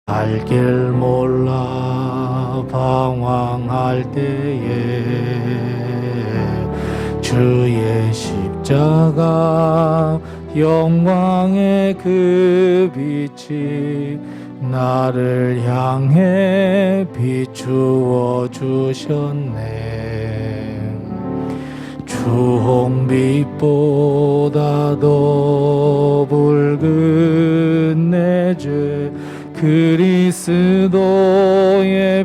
갈 길 몰라 방황할 때에 주의 십자가 영광의 그 빛이 나를 향해 비추어 주셨네. 주홍빛보다 더 붉은 내 죄 그리스도의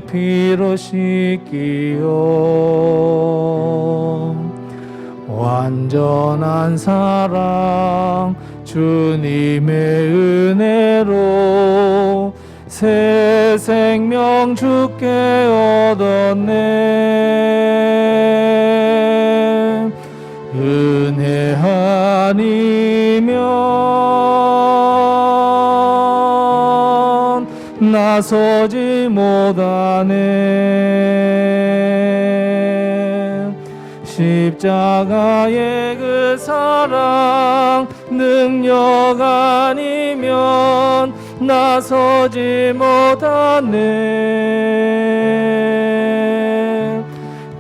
피로 씻기어 완전한 사랑 주님의 은혜로 새 생명 주께 얻었네. 은혜 아니면 나서지 못하네. 십자가의 그 사랑 능력 아니면 나서지 못하네.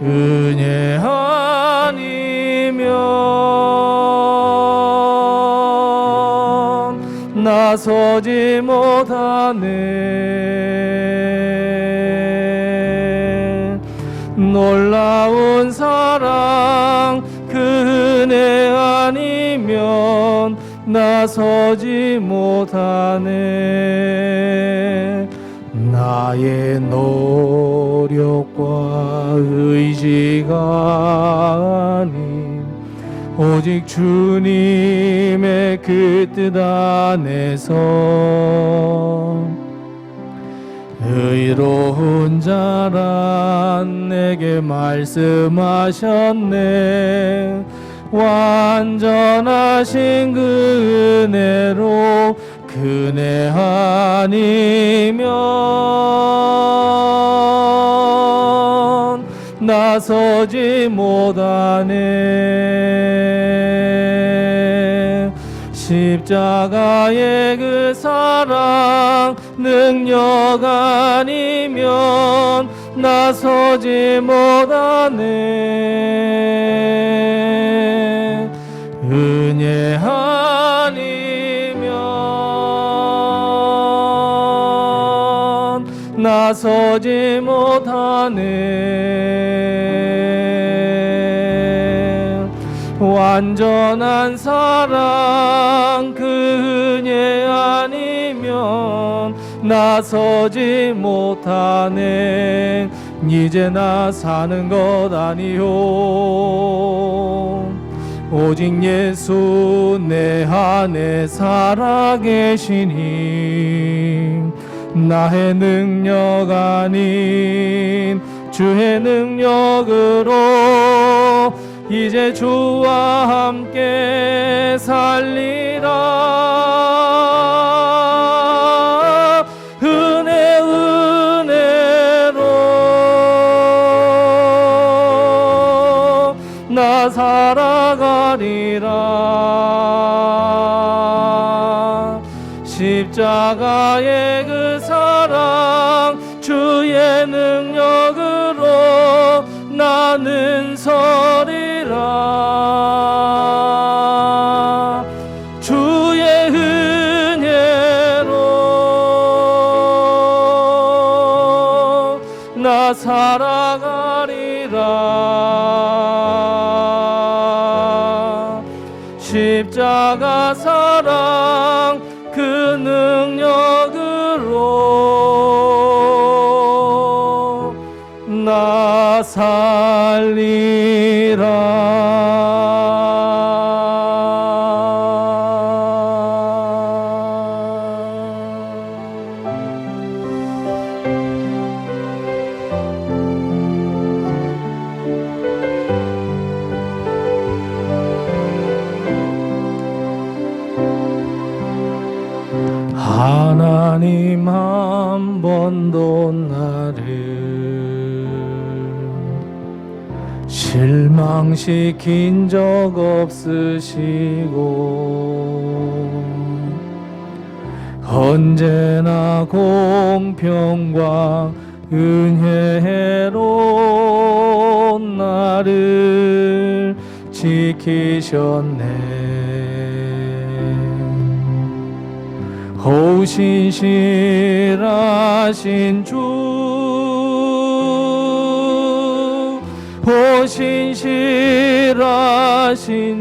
은혜 아니면 나서지 못하네. 놀라운 사랑 그 은혜 아니면 나서지 못하네. 나의 노력과 의지가 아닌 오직 주님의 그 뜻 안에서 의로운 자란 내게 말씀하셨네. 완전하신 그 은혜로 그네 아니면 나서지 못하네. 십자가의 그 사랑 능력 아니면 나서지 못하네. 은혜 아니면 나서지 못하네. 완전한 사랑 그 은혜 아니면 나서지 못하네. 이제 나 사는 것 아니요 오직 예수 내 안에 살아계시니 나의 능력 아닌 주의 능력으로 이제 주와 함께 살리라. 은혜로 나 살아가리라. 십자가의 그 사랑 주의 능력으로 나는 서리라. 주의 은혜로 나 살아가리라. 십자가 사랑 그 능력으로 나 살리라. 하나님 한 번도 나를 실망시킨 적 없으시고 언제나 공평과 은혜로 나를 지키셨네. 호신실하신 주, 호신실하신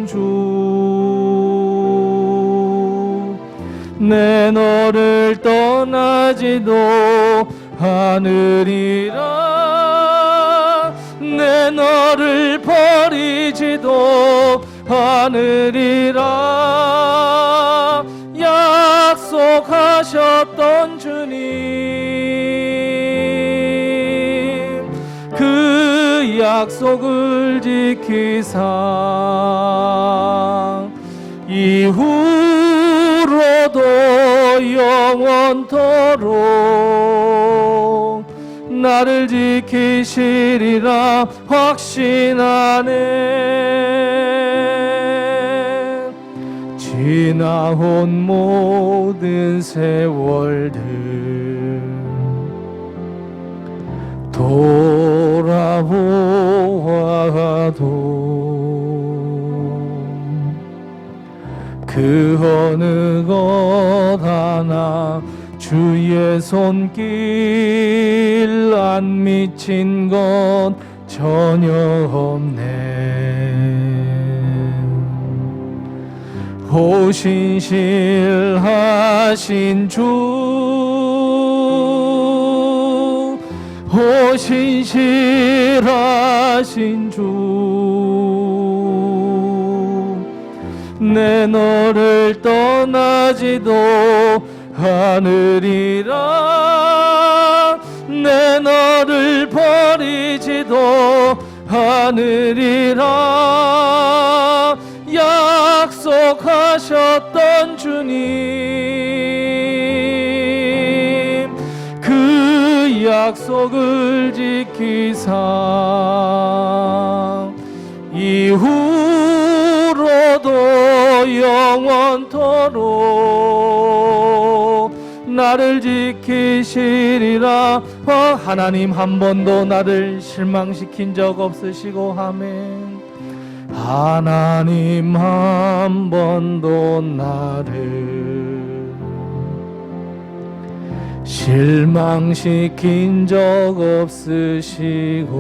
주, 내 너를 떠나지도 않으리라, 내 너를 버리지도 않으리라 약속하셨던 주님, 그 약속을 지키사 이후로도 영원토록 나를 지키시리라 확신하네. 지나온 모든 세월들 돌아보아도 그 어느 것 하나 주의 손길 안 미친 것 전혀 없네. 호신실하신 주, 호신실하신 주, 내 너를 떠나지도 않으리라, 내 너를 버리지도 않으리라 약속하셨던 주님, 그 약속을 지키사 이후로도 영원토록 나를 지키시리라. 하나님 한 번도 나를 실망시킨 적 없으시고 아멘. 하나님 한 번도 나를 실망시킨 적 없으시고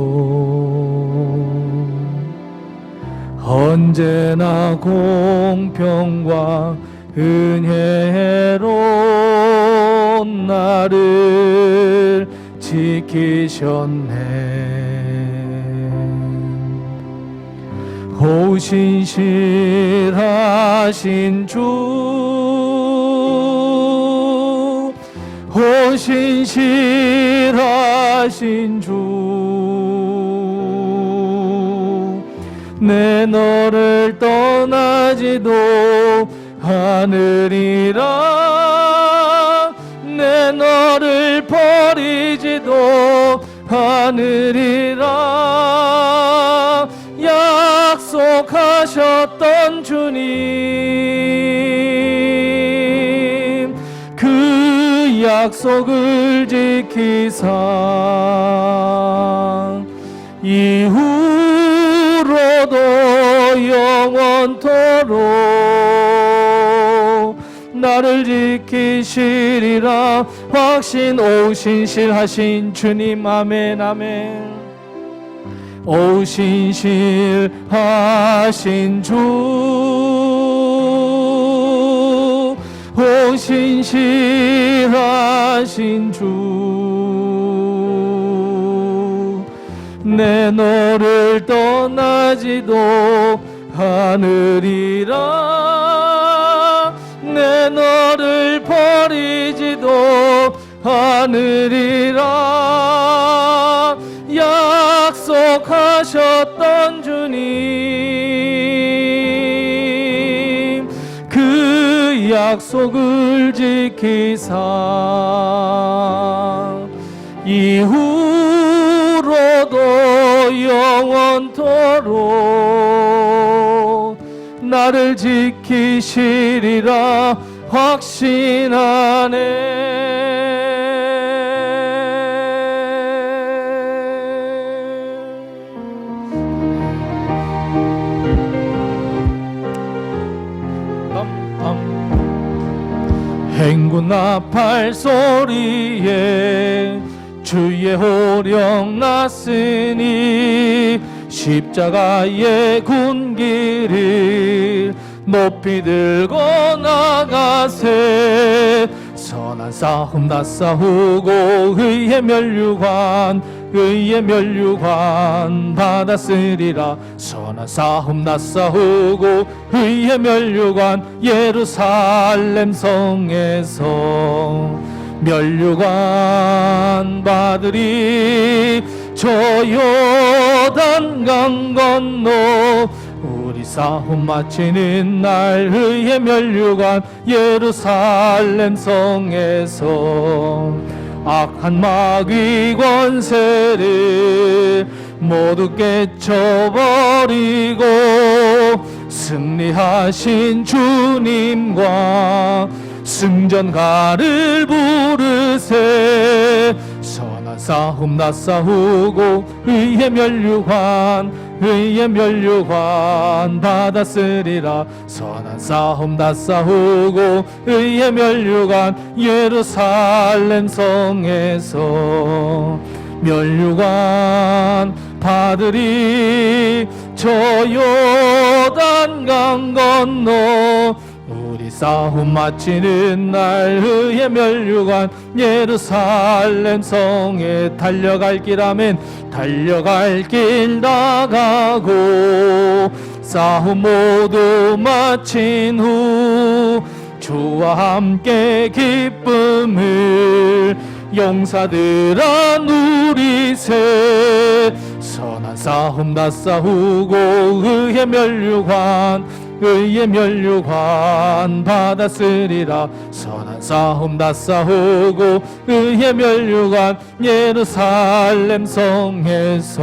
언제나 공평과 은혜로 나를 지키셨네. 호신실하신 주, 호신실하신 주, 내 너를 떠나지도 않으리라, 내 너를 버리지도 않으리라 약속하셨던 주님, 그 약속을 지키사 이후로도 영원토록 나를 지키시리라 확신. 오신실하신 주님 아멘 아멘. 오신실하신 주, 오신실하신 주, 내 너를 떠나지도 않으리라, 내 너를 버리지도 않으리라 약속하셨던 주님, 그 약속을 지키사 이후로도 영원토록 나를 지키시리라 행군 나팔 소리에 주의 호령 났으니 십자가의 군기를 높이 들고 나가세. 선한 싸움 다 싸우고 의의 멸류관 받았으리라. 선한 싸움 다 싸우고 의의 멸류관 예루살렘 성에서 멸류관 받으리. 저 요단강 건너 우리 싸움 마치는 날 의의 멸류관 예루살렘 성에서 악한 마귀 권세를 모두 깨쳐버리고 승리하신 주님과 승전가를 부르세. 선한 싸움 다 싸우고 의의 멸류관 받았으리라. 선한 싸움 다 싸우고 의의 멸류관 예루살렘 성에서 멸류관 받으리. 저 요단강 건너 우리 싸움 마치는 날 의의 멸류관 예루살렘 성에 달려갈 길 아멘. 달려갈 길 나가고 싸움 모두 마친 후 주와 함께 기쁨을 용사들아 누리세. 선한 싸움 다 싸우고 의의 멸류관 받았으리라. 선한 싸움 다 싸우고 의의 멸류관 예루살렘 성에서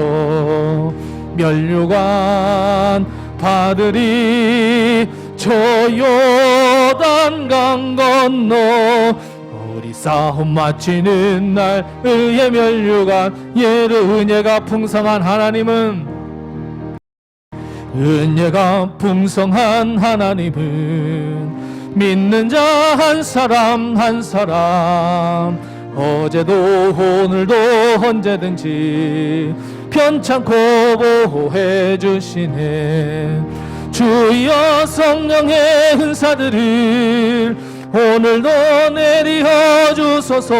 멸류관 받으리. 저 요단강 건너 우리 싸움 마치는 날 의의 멸류관 은혜가 풍성한 하나님은 믿는 자 한 사람 어제도 오늘도 언제든지 편찮고 보호해 주시네. 주여 성령의 은사들을 오늘도 내리어 주소서.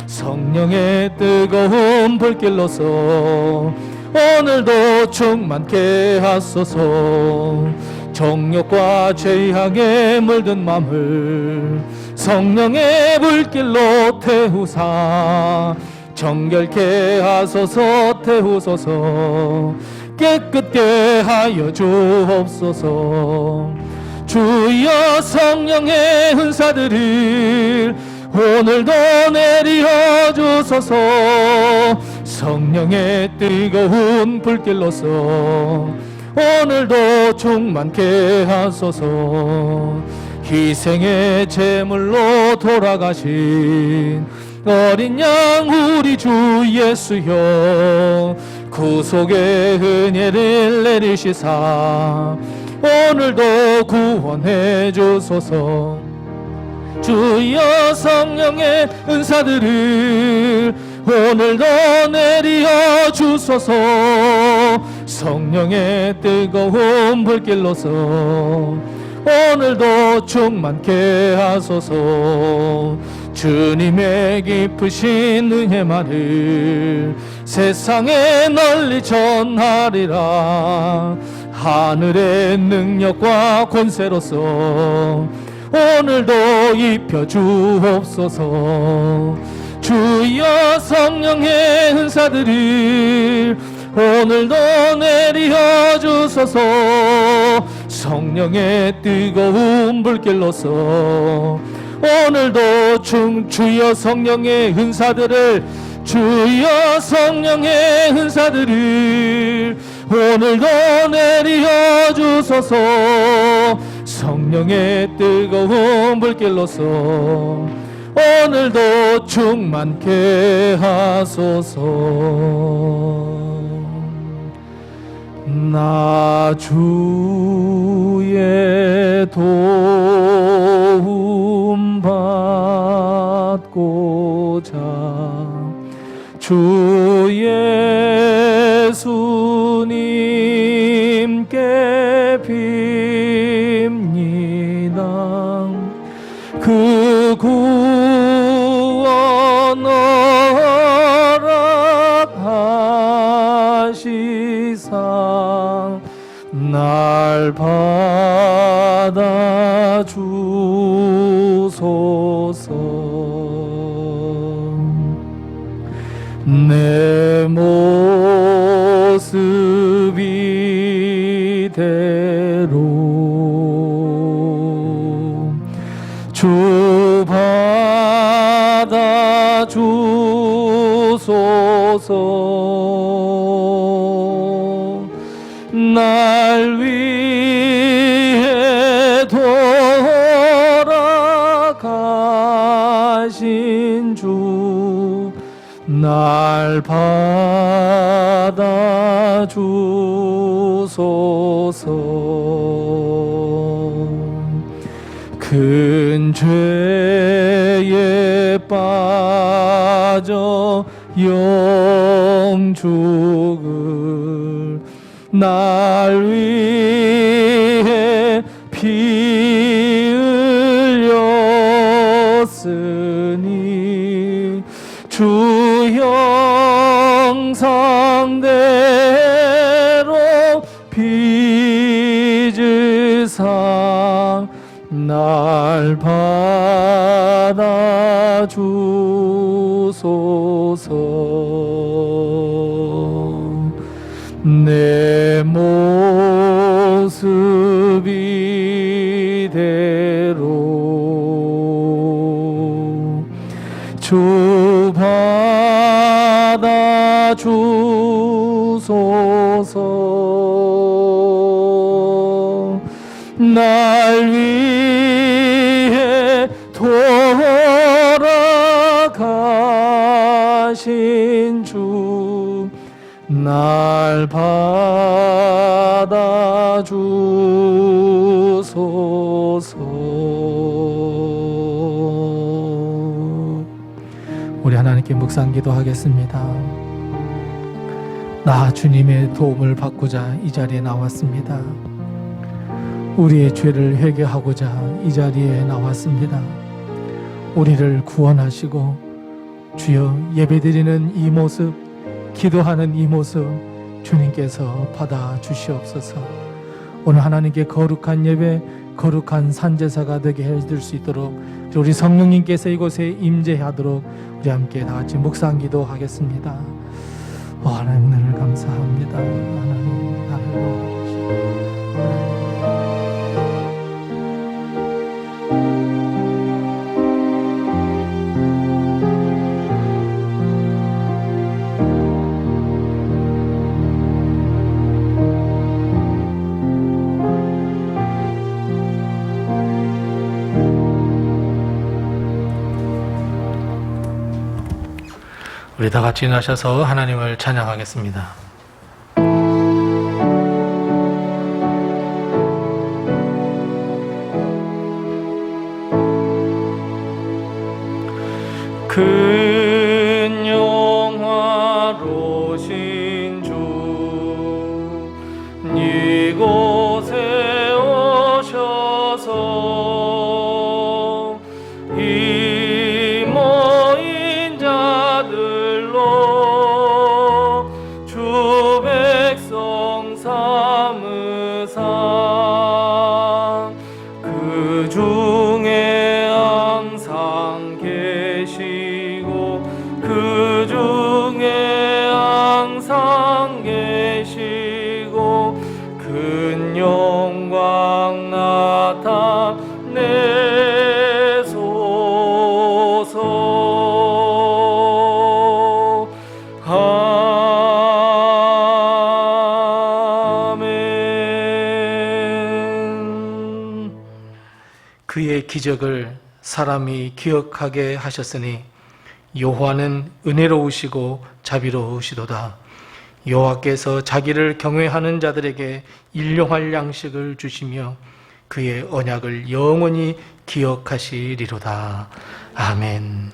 성령의 뜨거운 불길로서 오늘도 충만케 하소서. 정욕과 죄악에 물든 맘을 성령의 불길로 태우사 정결케 하소서. 태우소서. 깨끗게 하여 주옵소서. 주여 성령의 은사들을 오늘도 내리어 주소서. 성령의 뜨거운 불길로서 오늘도 충만케 하소서. 희생의 제물로 돌아가신 어린 양 우리 주 예수여 구속의 은혜를 내리시사 오늘도 구원해 주소서. 주여 성령의 은사들을 오늘도 내리어 주소서. 성령의 뜨거운 불길로서 오늘도 충만케 하소서. 주님의 깊으신 은혜만을 세상에 널리 전하리라. 하늘의 능력과 권세로서 오늘도 입혀 주옵소서. 주여 성령의 은사들을 오늘도 내리어 주소서. 성령의 뜨거운 불길로서 오늘도 주여 성령의 은사들을 주여 성령의 은사들을 오늘도 내리어 주소서. 성령의 뜨거운 불길로서 오늘도 충만케 하소서. 나 주의 도움 받고자 주 예수님께 빕니다. 그 구원 허락하시사 날 받아 주소서. 내 모습 이대로 주 받아 주소서. 날 위해 돌아가신 주 날 받아 주소서. 큰 죄에 빠져 영죽을 날 위해 피 흘렸으니 주 형상대로 빚을 날 받아 주소서. 내 모습 이대로 주 받아 주소서. 날 위해 돌아가신 주 날 받아 주소서. 우리 하나님께 묵상기도 하겠습니다. 나 주님의 도움을 받고자 이 자리에 나왔습니다. 우리의 죄를 회개하고자 이 자리에 나왔습니다. 우리를 구원하시고 주여 예배드리는 이 모습, 기도하는 이 모습 주님께서 받아 주시옵소서. 오늘 하나님께 거룩한 예배, 거룩한 산제사가 되게 해줄 수 있도록 우리 성령님께서 이곳에 임재하도록 우리 함께 다 같이 묵상기도 하겠습니다. 하나님 은혜를 감사합니다. 하나님 나를 도와주시옵소서. 우리 다 같이 일어나셔서 하나님을 찬양하겠습니다. 큰 영화로신 주 이곳에 오셔서 이 모인 자들로 주 백성 삼으사 그 중에 항상 계시고 그의 기적을 사람이 기억하게 하셨으니 여호와는 은혜로우시고 자비로우시도다. 여호와께서 자기를 경외하는 자들에게 일용할 양식을 주시며 그의 언약을 영원히 기억하시리로다. 아멘.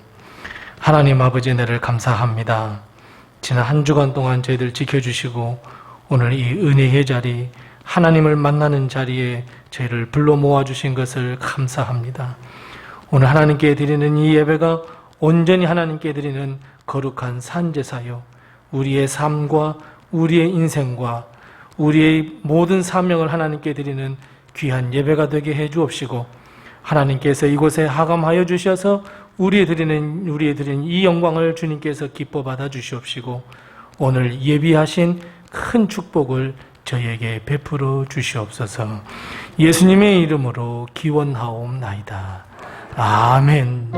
하나님 아버지, 은혜를 감사합니다. 지난 한 주간 동안 저희들 지켜주시고 오늘 이 은혜의 자리, 하나님을 만나는 자리에 저희를 불러 모아주신 것을 감사합니다. 오늘 하나님께 드리는 이 예배가 온전히 하나님께 드리는 거룩한 산제사요, 우리의 삶과 우리의 인생과 우리의 모든 사명을 하나님께 드리는 귀한 예배가 되게 해 주옵시고, 하나님께서 이곳에 하감하여 주셔서 우리의 드리는 이 영광을 주님께서 기뻐 받아 주시옵시고, 오늘 예비하신 큰 축복을 저희에게 베풀어 주시옵소서. 예수님의 이름으로 기원하옵나이다. 아멘.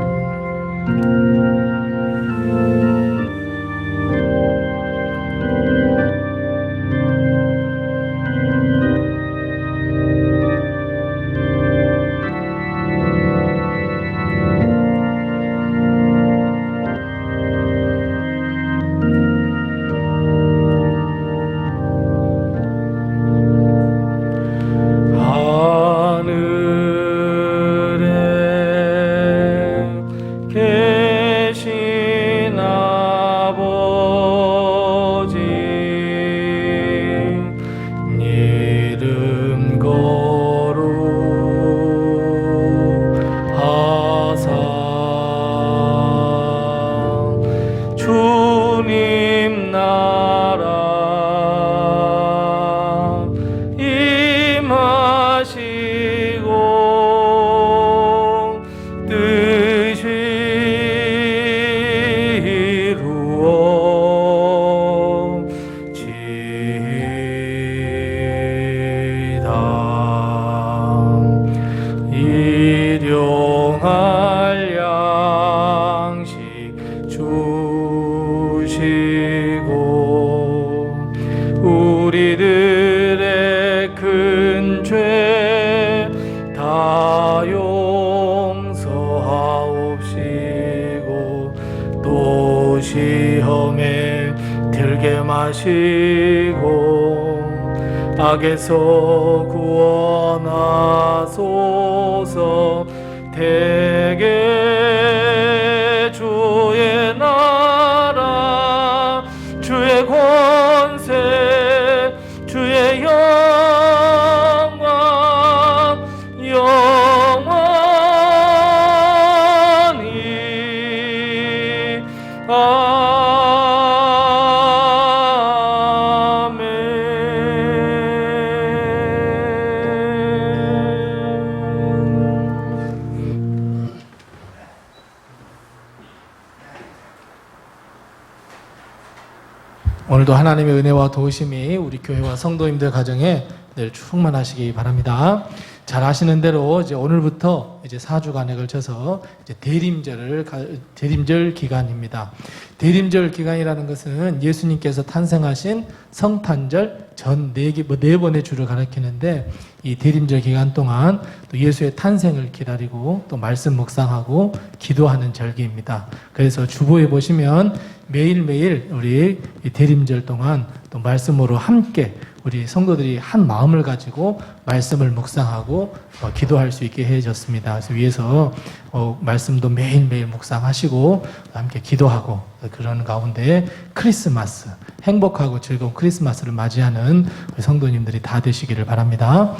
시험에 들게 마시고 악에서 구원하소서. 대개 주의 나라 주의 권세 주의 영광 영원히 오늘도 하나님의 은혜와 도우심이 우리 교회와 성도님들 가정에 늘 충만하시기 바랍니다. 잘 아시는 대로 이제 오늘부터 이제 4주간에 걸쳐서 이제 대림절 기간입니다. 대림절 기간이라는 것은 예수님께서 탄생하신 성탄절 전 네 번의 주를 가리키는데, 이 대림절 기간 동안 또 예수의 탄생을 기다리고 또 말씀 묵상하고 기도하는 절기입니다. 그래서 주보에 보시면 매일매일 우리 이 대림절 동안 또 말씀으로 함께 우리 성도들이 한 마음을 가지고 말씀을 묵상하고 기도할 수 있게 해줬습니다. 그래서 위에서 말씀도 매일매일 묵상하시고 함께 기도하고, 그런 가운데 크리스마스, 행복하고 즐거운 크리스마스를 맞이하는 우리 성도님들이 다 되시기를 바랍니다.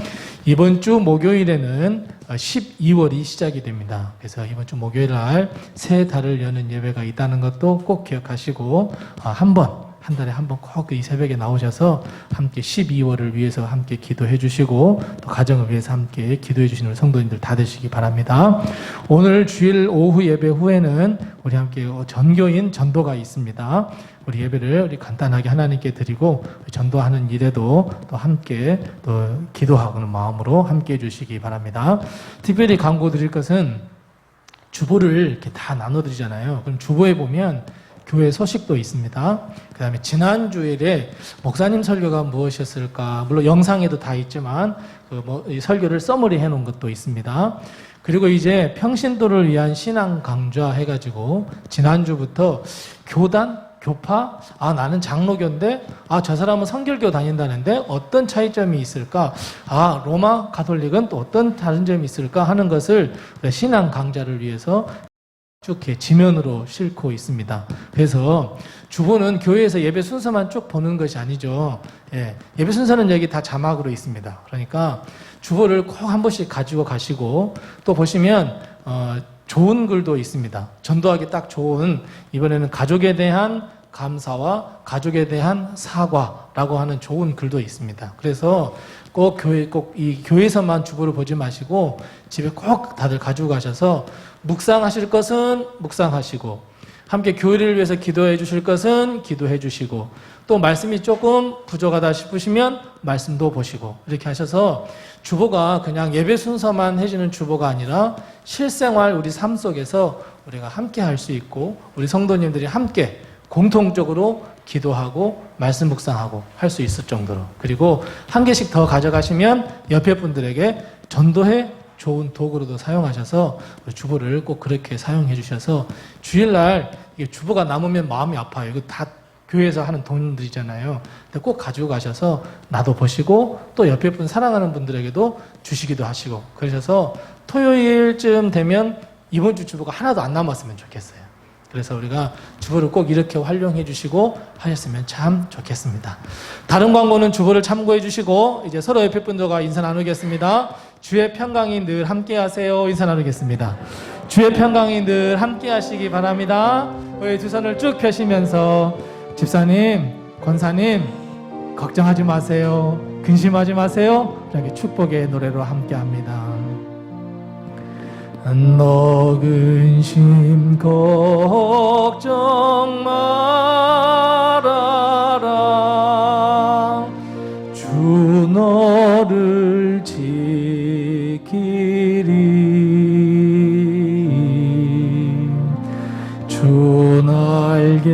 이번 주 목요일에는 12월이 시작이 됩니다. 그래서 이번 주 목요일 날 새 달을 여는 예배가 있다는 것도 꼭 기억하시고, 한 달에 한 번 꼭 이 새벽에 나오셔서 함께 12월을 위해서 함께 기도해 주시고 또 가정을 위해서 함께 기도해 주시는 성도님들 다 되시기 바랍니다. 오늘 주일 오후 예배 후에는 우리 함께 전교인 전도가 있습니다. 우리 예배를 우리 간단하게 하나님께 드리고 전도하는 일에도 또 함께 또 기도하는 마음으로 함께 해 주시기 바랍니다. 특별히 광고 드릴 것은 주보를 이렇게 다 나눠드리잖아요. 그럼 주보에 보면 교회 소식도 있습니다. 그 다음에 지난 주일에 목사님 설교가 무엇이었을까, 물론 영상에도 다 있지만 이 설교를 써머리 해놓은 것도 있습니다. 그리고 이제 평신도를 위한 신앙 강좌 해가지고 지난주부터 교단, 교파, 나는 장로교인데, 저 사람은 성결교 다닌다는데 어떤 차이점이 있을까? 로마 가톨릭은 또 어떤 다른 점이 있을까? 하는 것을 신앙 강좌를 위해서 쭉 이렇게 지면으로 싣고 있습니다. 그래서 주보는 교회에서 예배 순서만 쭉 보는 것이 아니죠. 예배 순서는 여기 다 자막으로 있습니다. 그러니까 주보를 꼭 한 번씩 가지고 가시고, 또 보시면 좋은 글도 있습니다. 전도하기 딱 좋은, 이번에는 가족에 대한 감사와 가족에 대한 사과라고 하는 좋은 글도 있습니다. 그래서 꼭 이 교회에서만 주보를 보지 마시고 집에 꼭 다들 가지고 가셔서 묵상하실 것은 묵상하시고, 함께 교회를 위해서 기도해 주실 것은 기도해 주시고, 또 말씀이 조금 부족하다 싶으시면 말씀도 보시고, 이렇게 하셔서 주보가 그냥 예배 순서만 해주는 주보가 아니라 실생활 우리 삶 속에서 우리가 함께 할 수 있고, 우리 성도님들이 함께 공통적으로 기도하고 말씀 묵상하고 할 수 있을 정도로, 그리고 한 개씩 더 가져가시면 옆에 분들에게 전도해 좋은 도구로도 사용하셔서 주보를 꼭 그렇게 사용해 주셔서 주일날 주보가 남으면 마음이 아파요. 이거 다 교회에서 하는 돈들이잖아요. 근데 꼭 가지고 가셔서 나도 보시고 또 옆에 분 사랑하는 분들에게도 주시기도 하시고, 그러셔서 토요일쯤 되면 이번 주 주보가 하나도 안 남았으면 좋겠어요. 그래서 우리가 주보를 꼭 이렇게 활용해 주시고 하셨으면 참 좋겠습니다. 다른 광고는 주보를 참고해 주시고, 이제 서로 옆에 분들과 인사 나누겠습니다. 주의 평강이 늘 함께 하세요. 인사 나누겠습니다. 주의 평강이 늘 함께 하시기 바랍니다. 우리 두 손을 쭉 펴시면서 집사님, 권사님, 걱정하지 마세요. 근심하지 마세요. 이렇게 축복의 노래로 함께 합니다. 너 근심 걱정 말아라. 주 너를 지키리. 주 날개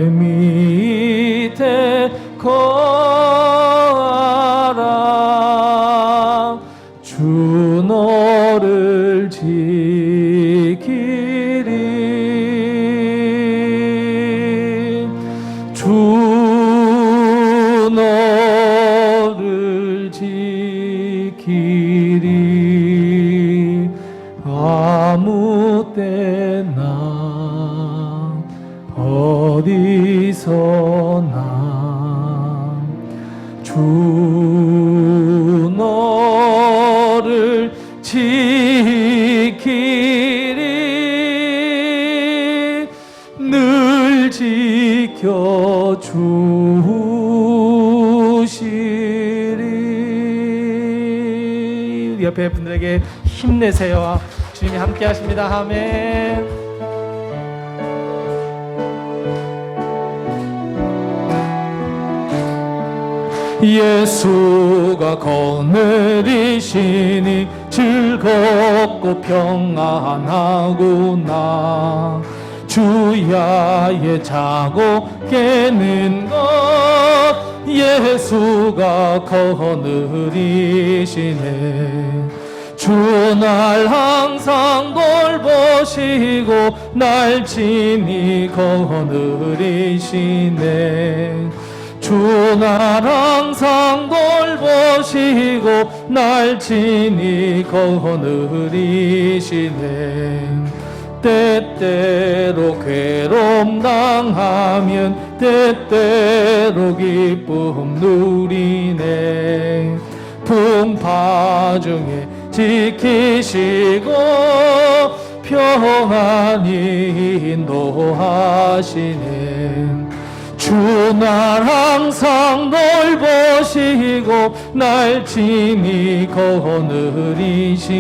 밑에 거하라. 주 너를 지키리. 주 너를 지키리. 아무 때나 어디서나 주 너를 지키리. 늘 지켜주시리. 옆에 분들에게 힘내세요. 주님이 함께 하십니다. 아멘. 예수가 거느리시니 즐겁고 평안하구나. 주야에 자고 깨는 것 예수가 거느리시네. 주 날 항상 돌보시고 날 친히 거느리시네. 주 날 항상 돌보시고 날 친히 거느리시네. 때때로 괴로움 당하면 때때로 기쁨 누리네. 풍파 중에 지키시고 평안히 인도하시네. 주 날 항상 돌보시고 날 친히 거느리시네.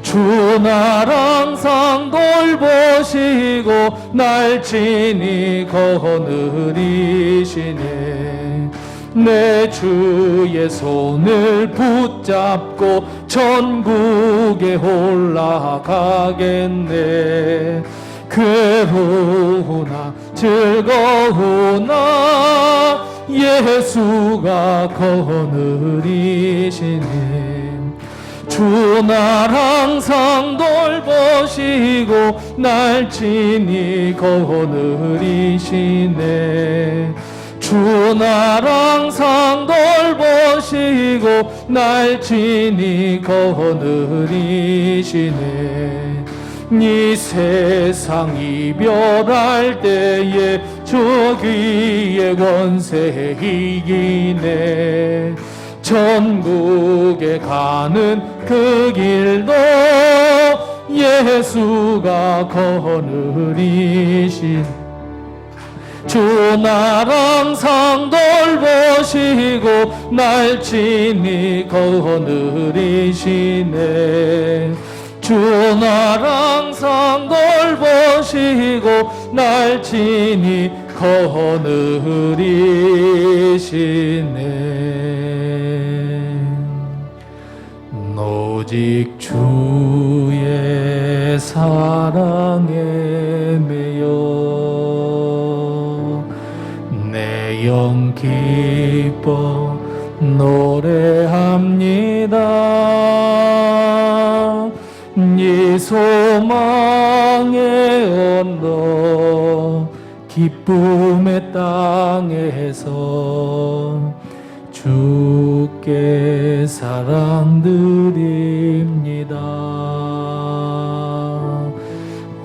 주 날 항상 돌보시고 날 친히 거느리시네. 내 주의 손을 붙잡고 천국에 올라가겠네. 괴로우나 즐거우나 예수가 거느리시네. 주 주 날 항상 돌보시고 날 친히 거느리시네. 주 날 항상 돌보시고 날 친히 거느리시네. 이 세상 이별할 때에 주기의 권세 이기네. 천국에 가는 그 길도 예수가 거느리신. 주 날 항상 돌보시고 날 친히 거느리시네. 주 날 항상 돌보시고 날 친히 거느리시네. 오직 주의 사랑에 매여 내 영 기뻐 노래합니다. 이 소망의 언덕 기쁨의 땅에서 주께 사랑드립니다.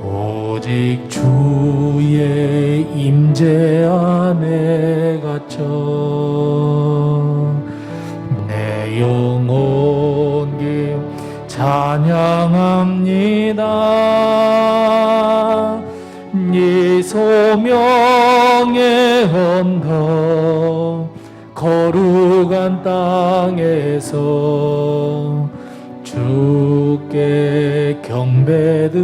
오직 주의 임재 안에 갇혀 내 영혼 기 찬양합니다. 이 소명의 언덕 거룩한 땅에서 주께 경배드립니다.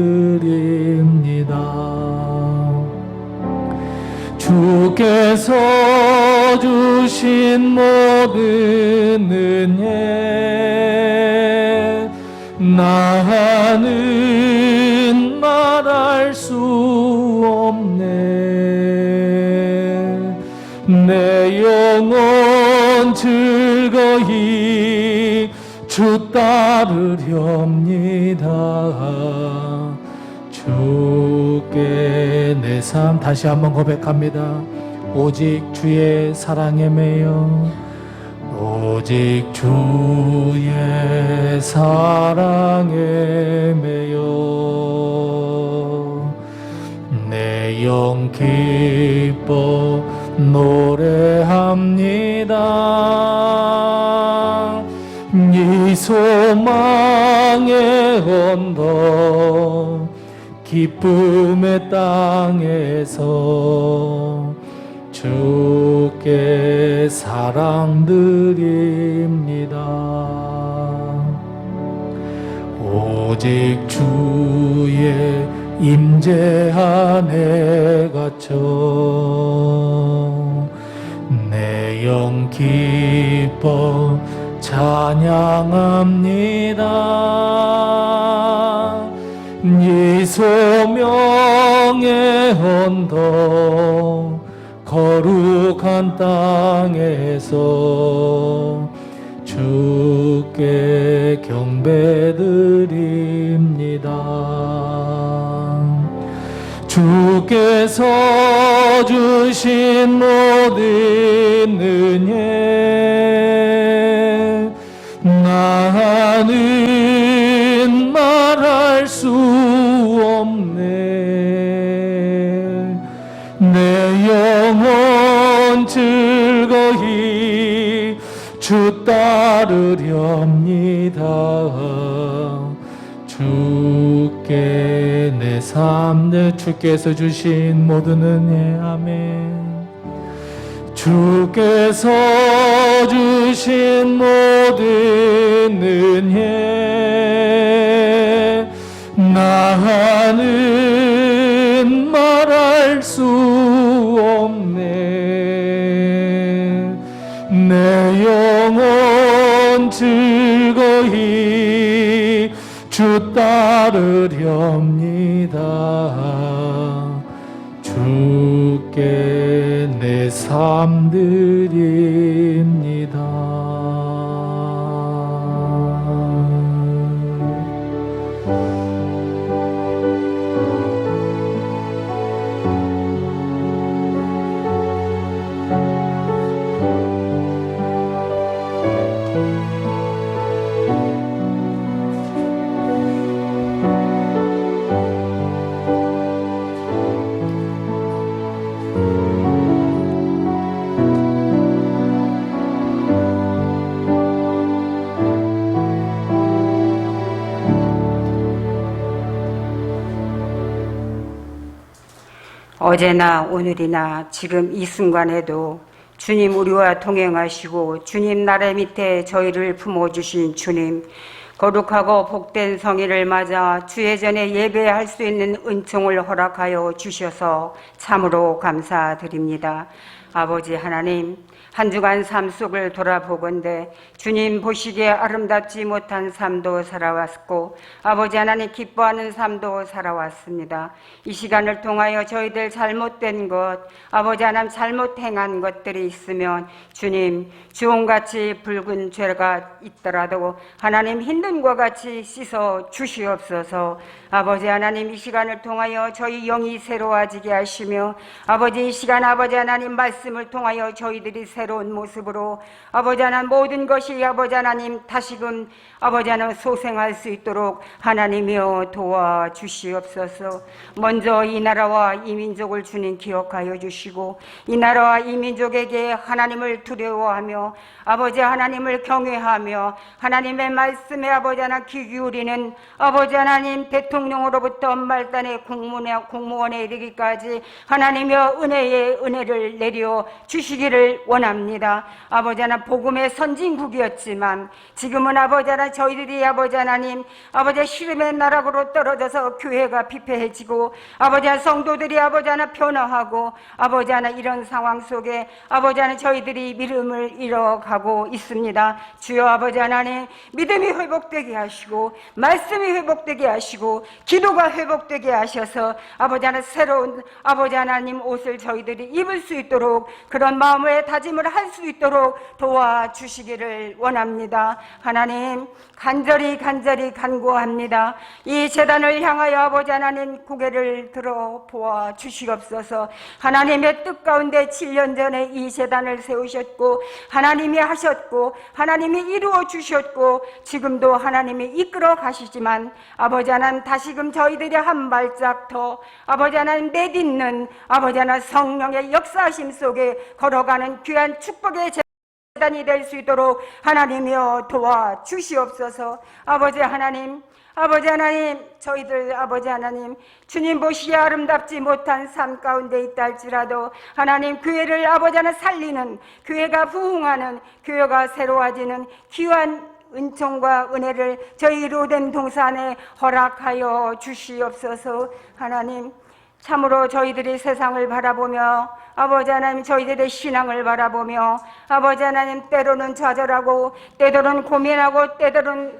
주께서 주신 모든 은혜 나는 말할 수 없네. 내 영혼 즐거이 주 따르렵니다. 주께 내 삶 다시 한번 고백합니다. 오직 주의 사랑에 매여 오직 주의 사랑에 매여 내 영 기뻐 노래합니다. 이 소망의 언덕 기쁨의 땅에서 주께 사랑드립니다. 오직 주의 임재 안에 갇혀 내 영 기뻐 찬양합니다. 이 소명의 언덕 거룩한 땅에서 주께 경배드립니다. 주께서 주신 모든 은혜 나는 말할 수 없네. 내 영혼 즐거이 주 따르렵니다. 주께 내 삶 내 주께서 주신 모든 은혜 아멘. 주께서 주신 모든 은혜 나는 말할 수 없네. 내 영혼 즐거이 주 따르렵니다. 주께 내 삶 드립니다. 어제나 오늘이나 지금 이 순간에도 주님 우리와 동행하시고 주님 나래 밑에 저희를 품어주신 주님, 거룩하고 복된 성일을 맞아 주의 전에 예배할 수 있는 은총을 허락하여 주셔서 참으로 감사드립니다. 아버지 하나님, 한 주간 삶 속을 돌아보건대 주님 보시기에 아름답지 못한 삶도 살아왔고 아버지 하나님 기뻐하는 삶도 살아왔습니다. 이 시간을 통하여 저희들 잘못된 것, 아버지 하나님 잘못 행한 것들이 있으면 주님 주홍같이 붉은 죄가 있더라도 하나님 흰 눈과 같이 씻어 주시옵소서. 아버지 하나님, 이 시간을 통하여 저희 영이 새로워지게 하시며 아버지 이 시간 아버지 하나님 말씀을 통하여 저희들이 새로운 모습으로 아버지 하나님 모든 것이 아버지 하나님 다시금 아버지 하나님 소생할 수 있도록 하나님이여 도와주시옵소서. 먼저 이 나라와 이 민족을 주님 기억하여 주시고 이 나라와 이 민족에게 하나님을 두려워하며 아버지 하나님을 경외하며 하나님의 말씀에 아버지 하나님 귀 기울이는 아버지 하나님 대통령으로부터 말단의 공무원에 이르기까지 하나님의 은혜의 은혜를 내려 주시기를 원합니다. 아버지 하나님 복음의 선진국이었지만 지금은 아버지 하나님 저희들이 아버지 하나님 아버지 시름의 나락으로 떨어져서 교회가 피폐해지고 아버지 하나님 성도들이 아버지 하나님 변화하고 아버지 하나님 이런 상황 속에 아버지 하나님 저희들이 믿음을 잃어가고 있습니다. 주여 아버지 하나님 믿음이 회복되게 하시고 말씀이 회복되게 하시고 기도가 회복되게 하셔서 아버지 하나님 새로운 아버지 하나님 옷을 저희들이 입을 수 있도록 그런 마음의 다짐을 할 수 있도록 도와주시기를 원합니다. 하나님 간절히 간구합니다. 이 재단을 향하여 아버지 하나님 고개를 들어 보아 주시옵소서. 하나님의 뜻 가운데 7년 전에 이 재단을 세우셨고 하나님이 하셨고 하나님이 이루어 주셨고 지금도 하나님이 이끌어 가시지만 아버지 하나님 다시금 저희들이 한 발짝 더 아버지 하나님 내딛는 아버지 하나님 성령의 역사하심 속에 걸어가는 귀한 축복의 재단이 될 수 있도록 하나님이여 도와주시옵소서. 아버지 하나님 저희들 아버지 하나님 주님 보시기에 아름답지 못한 삶 가운데 있다 할지라도 하나님 교회를 아버지 하나님 살리는 교회가 부흥하는 교회가 새로워지는 귀한 은총과 은혜를 저희 로뎀 동산에 허락하여 주시옵소서. 하나님 참으로 저희들이 세상을 바라보며 아버지 하나님 저희들의 신앙을 바라보며 아버지 하나님 때로는 좌절하고 때로는 고민하고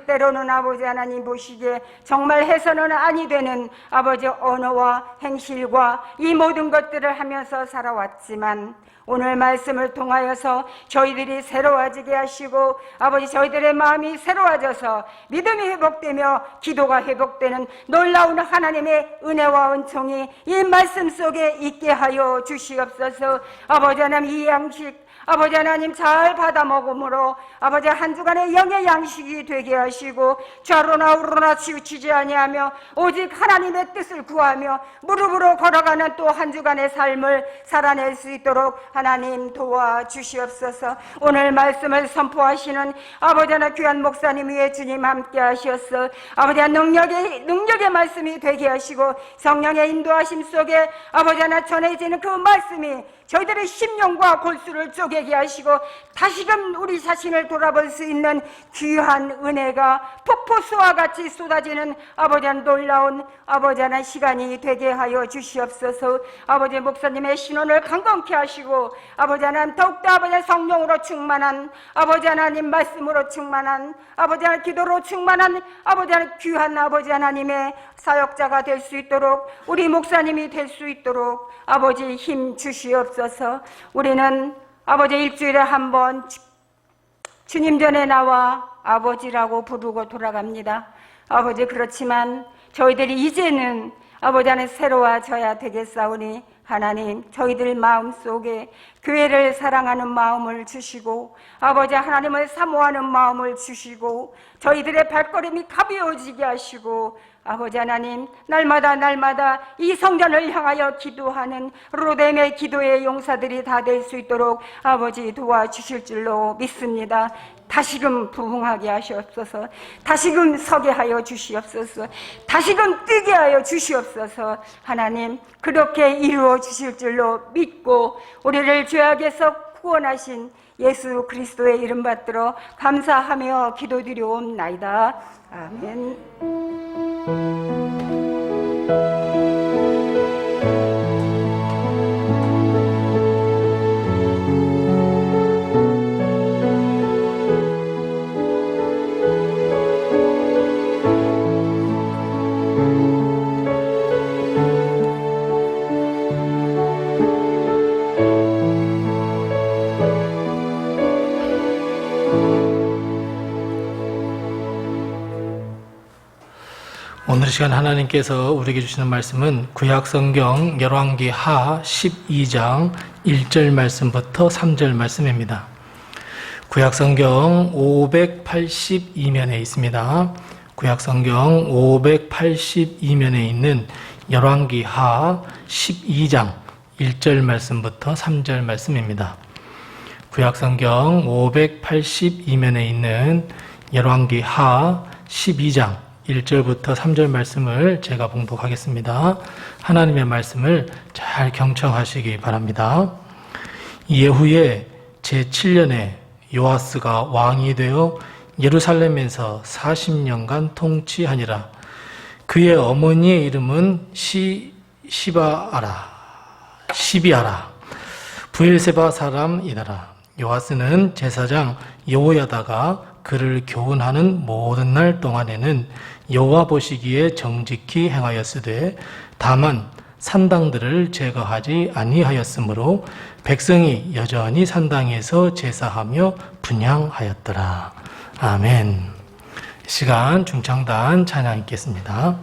때로는 아버지 하나님 보시기에 정말 해서는 아니 되는 아버지 언어와 행실과 이 모든 것들을 하면서 살아왔지만 오늘 말씀을 통하여서 저희들이 새로워지게 하시고 아버지 저희들의 마음이 새로워져서 믿음이 회복되며 기도가 회복되는 놀라운 하나님의 은혜와 은총이 이 말씀 속에 있게 하여 주시옵소서. 아버지 하나님 이 양식 아버지 하나님 잘 받아 먹음으로 아버지 한 주간의 영의 양식이 되게 하시고 좌로나 우로나 치우치지 아니하며 오직 하나님의 뜻을 구하며 무릎으로 걸어가는 또 한 주간의 삶을 살아낼 수 있도록 하나님 도와주시옵소서. 오늘 말씀을 선포하시는 아버지 하나 귀한 목사님 위에 주님 함께 하셨어. 아버지 하나 능력의 말씀이 되게 하시고 성령의 인도하심 속에 아버지 하나 전해지는 그 말씀이 저희들의 심령과 골수를 쪼개게 하시고 다시금 우리 자신을 돌아볼 수 있는 귀한 은혜가 폭포수와 같이 쏟아지는 아버지 하나 놀라운 아버지 하나 시간이 되게 하여 주시옵소서. 아버지 목사님의 신원을 강건케 하시고 아버지 하나님 더욱더 아버지 하나 성령으로 충만한 아버지 하나님 말씀으로 충만한 아버지 하나 기도로 충만한 아버지 하나 귀한 아버지 하나님의 사역자가 될 수 있도록 우리 목사님이 될 수 있도록 아버지 힘 주시옵소서. 우리는 아버지 일주일에 한 번 주님 전에 나와 아버지라고 부르고 돌아갑니다. 아버지 그렇지만 저희들이 이제는 아버지 안에 새로워져야 되겠사오니 하나님 저희들 마음속에 교회를 사랑하는 마음을 주시고 아버지 하나님을 사모하는 마음을 주시고 저희들의 발걸음이 가벼워지게 하시고 아버지 하나님, 날마다 이 성전을 향하여 기도하는 로뎀의 기도의 용사들이 다 될 수 있도록 아버지 도와주실 줄로 믿습니다. 다시금 부흥하게 하시옵소서. 다시금 서게 하여 주시옵소서. 다시금 뜨게 하여 주시옵소서. 하나님, 그렇게 이루어 주실 줄로 믿고 우리를 죄악에서 구원하신 예수 그리스도의 이름 받들어 감사하며 기도드리옵나이다. 아멘. 오늘 시간 하나님께서 우리에게 주시는 말씀은 구약성경 열왕기 하 12장 1절 말씀부터 3절 말씀입니다. 구약성경 582면에 있습니다. 구약성경 582면에 있는 열왕기 하 12장 1절 말씀부터 3절 말씀입니다. 구약성경 582면에 있는 열왕기 하 12장 1절부터 3절 말씀을 제가 봉독하겠습니다. 하나님의 말씀을 잘 경청하시기 바랍니다. 예후의 제7년에 요아스가 왕이 되어 예루살렘에서 40년간 통치하니라. 그의 어머니의 이름은 시비아라 브엘세바 사람이더라. 요아스는 제사장 여호야다가 그를 교훈하는 모든 날 동안에는 여호와 보시기에 정직히 행하였으되 다만 산당들을 제거하지 아니하였으므로 백성이 여전히 산당에서 제사하며 분향하였더라. 아멘. 시간 중창단 찬양 있겠습니다.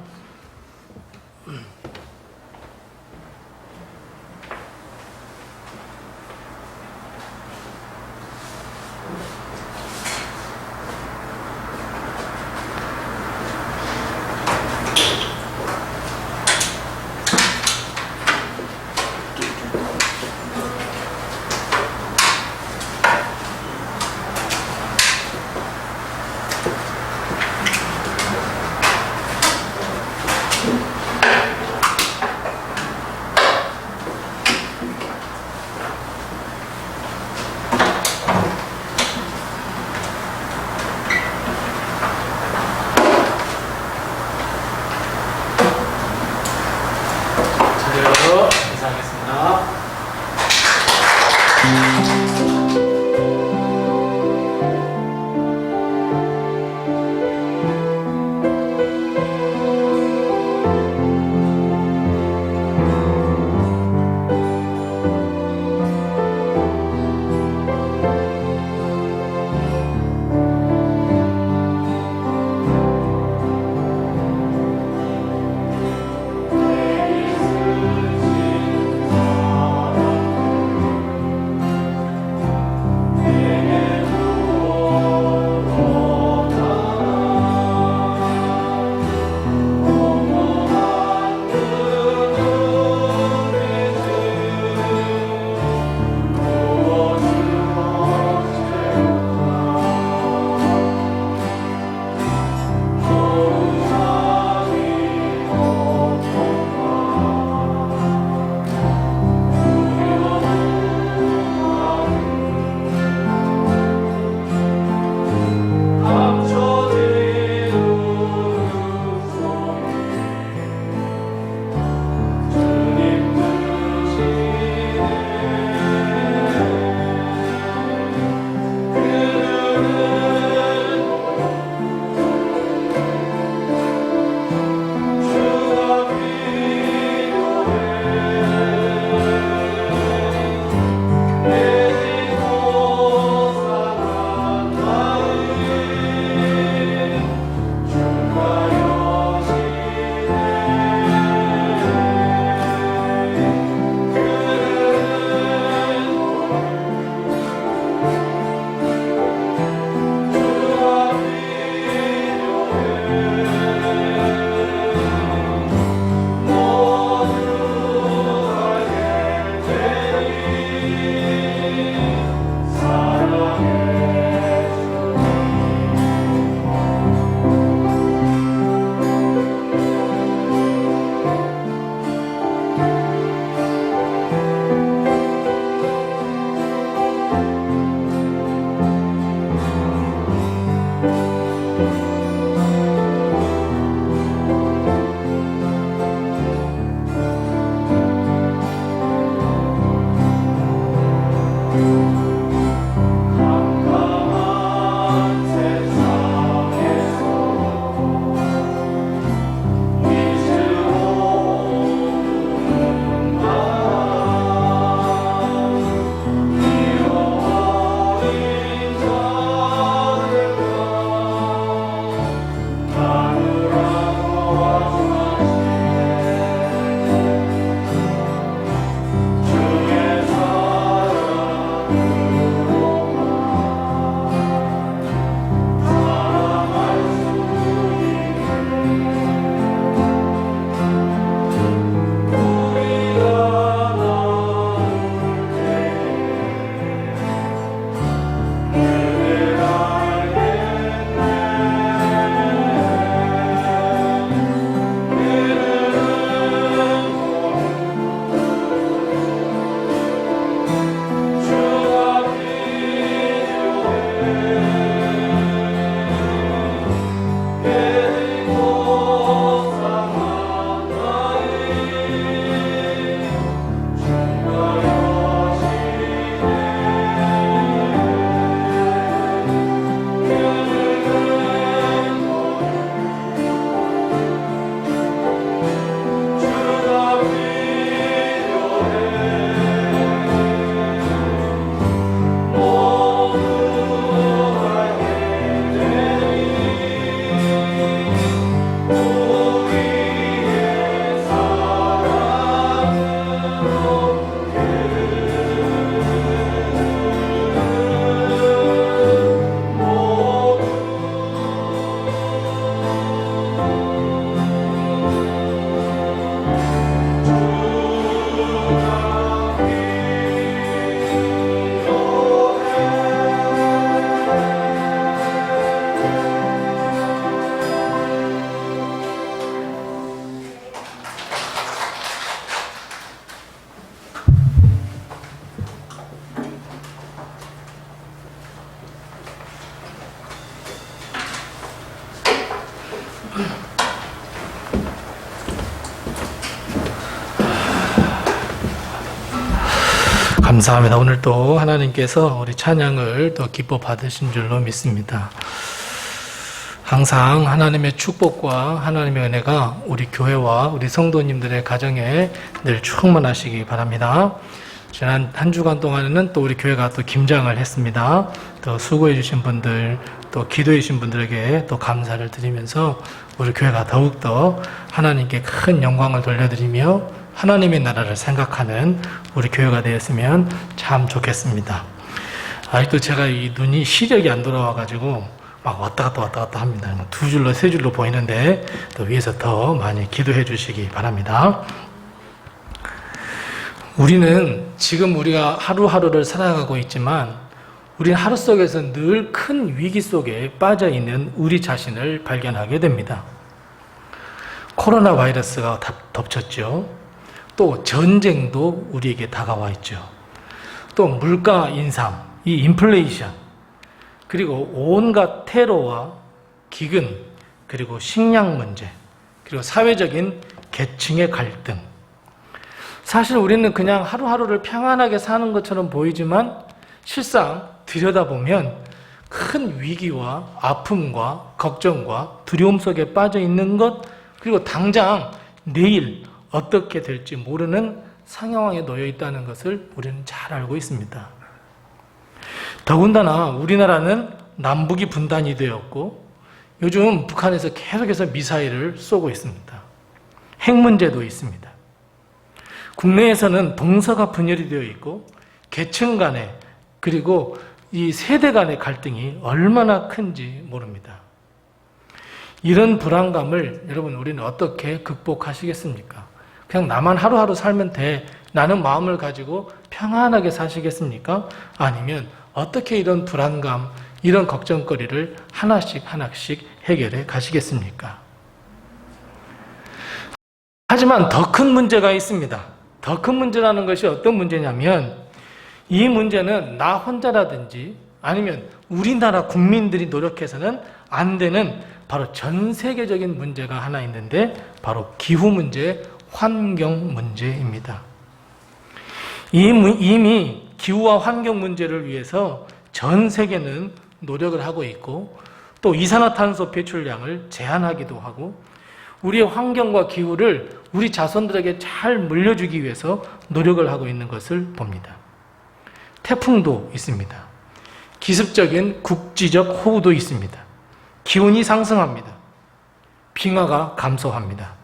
감사합니다. 오늘 또 하나님께서 우리 찬양을 또 기뻐 받으신 줄로 믿습니다. 항상 하나님의 축복과 하나님의 은혜가 우리 교회와 우리 성도님들의 가정에 늘 충만하시기 바랍니다. 지난 한 주간 동안에는 또 우리 교회가 또 김장을 했습니다. 또 수고해 주신 분들, 또 기도해 주신 분들에게 또 감사를 드리면서 우리 교회가 더욱더 하나님께 큰 영광을 돌려드리며 하나님의 나라를 생각하는 우리 교회가 되었으면 참 좋겠습니다. 아직도 제가 이 눈이 시력이 안 돌아와가지고 막 왔다 갔다 합니다. 두 줄로 세 줄로 보이는데 또 위에서 더 많이 기도해 주시기 바랍니다. 우리는 지금 우리가 하루하루를 살아가고 있지만 우리는 하루 속에서 늘 큰 위기 속에 빠져 있는 우리 자신을 발견하게 됩니다. 코로나 바이러스가 덮쳤죠. 또 전쟁도 우리에게 다가와 있죠. 또 물가 인상, 이 인플레이션, 그리고 온갖 테러와 기근, 그리고 식량 문제, 그리고 사회적인 계층의 갈등. 사실 우리는 그냥 하루하루를 평안하게 사는 것처럼 보이지만 실상 들여다보면 큰 위기와 아픔과 걱정과 두려움 속에 빠져 있는 것, 그리고 당장 내일 어떻게 될지 모르는 상황에 놓여 있다는 것을 우리는 잘 알고 있습니다. 더군다나 우리나라는 남북이 분단이 되었고 요즘 북한에서 계속해서 미사일을 쏘고 있습니다. 핵 문제도 있습니다. 국내에서는 동서가 분열이 되어 있고 계층 간에 그리고 이 세대 간의 갈등이 얼마나 큰지 모릅니다. 이런 불안감을 여러분 우리는 어떻게 극복하시겠습니까? 그냥 나만 하루하루 살면 돼. 나는 마음을 가지고 평안하게 사시겠습니까? 아니면 어떻게 이런 불안감, 이런 걱정거리를 하나씩 해결해 가시겠습니까? 하지만 더 큰 문제가 있습니다. 더 큰 문제라는 것이 어떤 문제냐면 이 문제는 나 혼자라든지 아니면 우리나라 국민들이 노력해서는 안 되는 바로 전 세계적인 문제가 하나 있는데 바로 기후 문제, 환경 문제입니다. 이미 기후와 환경 문제를 위해서 전 세계는 노력을 하고 있고 또 이산화탄소 배출량을 제한하기도 하고 우리의 환경과 기후를 우리 자손들에게 잘 물려주기 위해서 노력을 하고 있는 것을 봅니다. 태풍도 있습니다. 기습적인 국지적 호우도 있습니다. 기온이 상승합니다. 빙하가 감소합니다.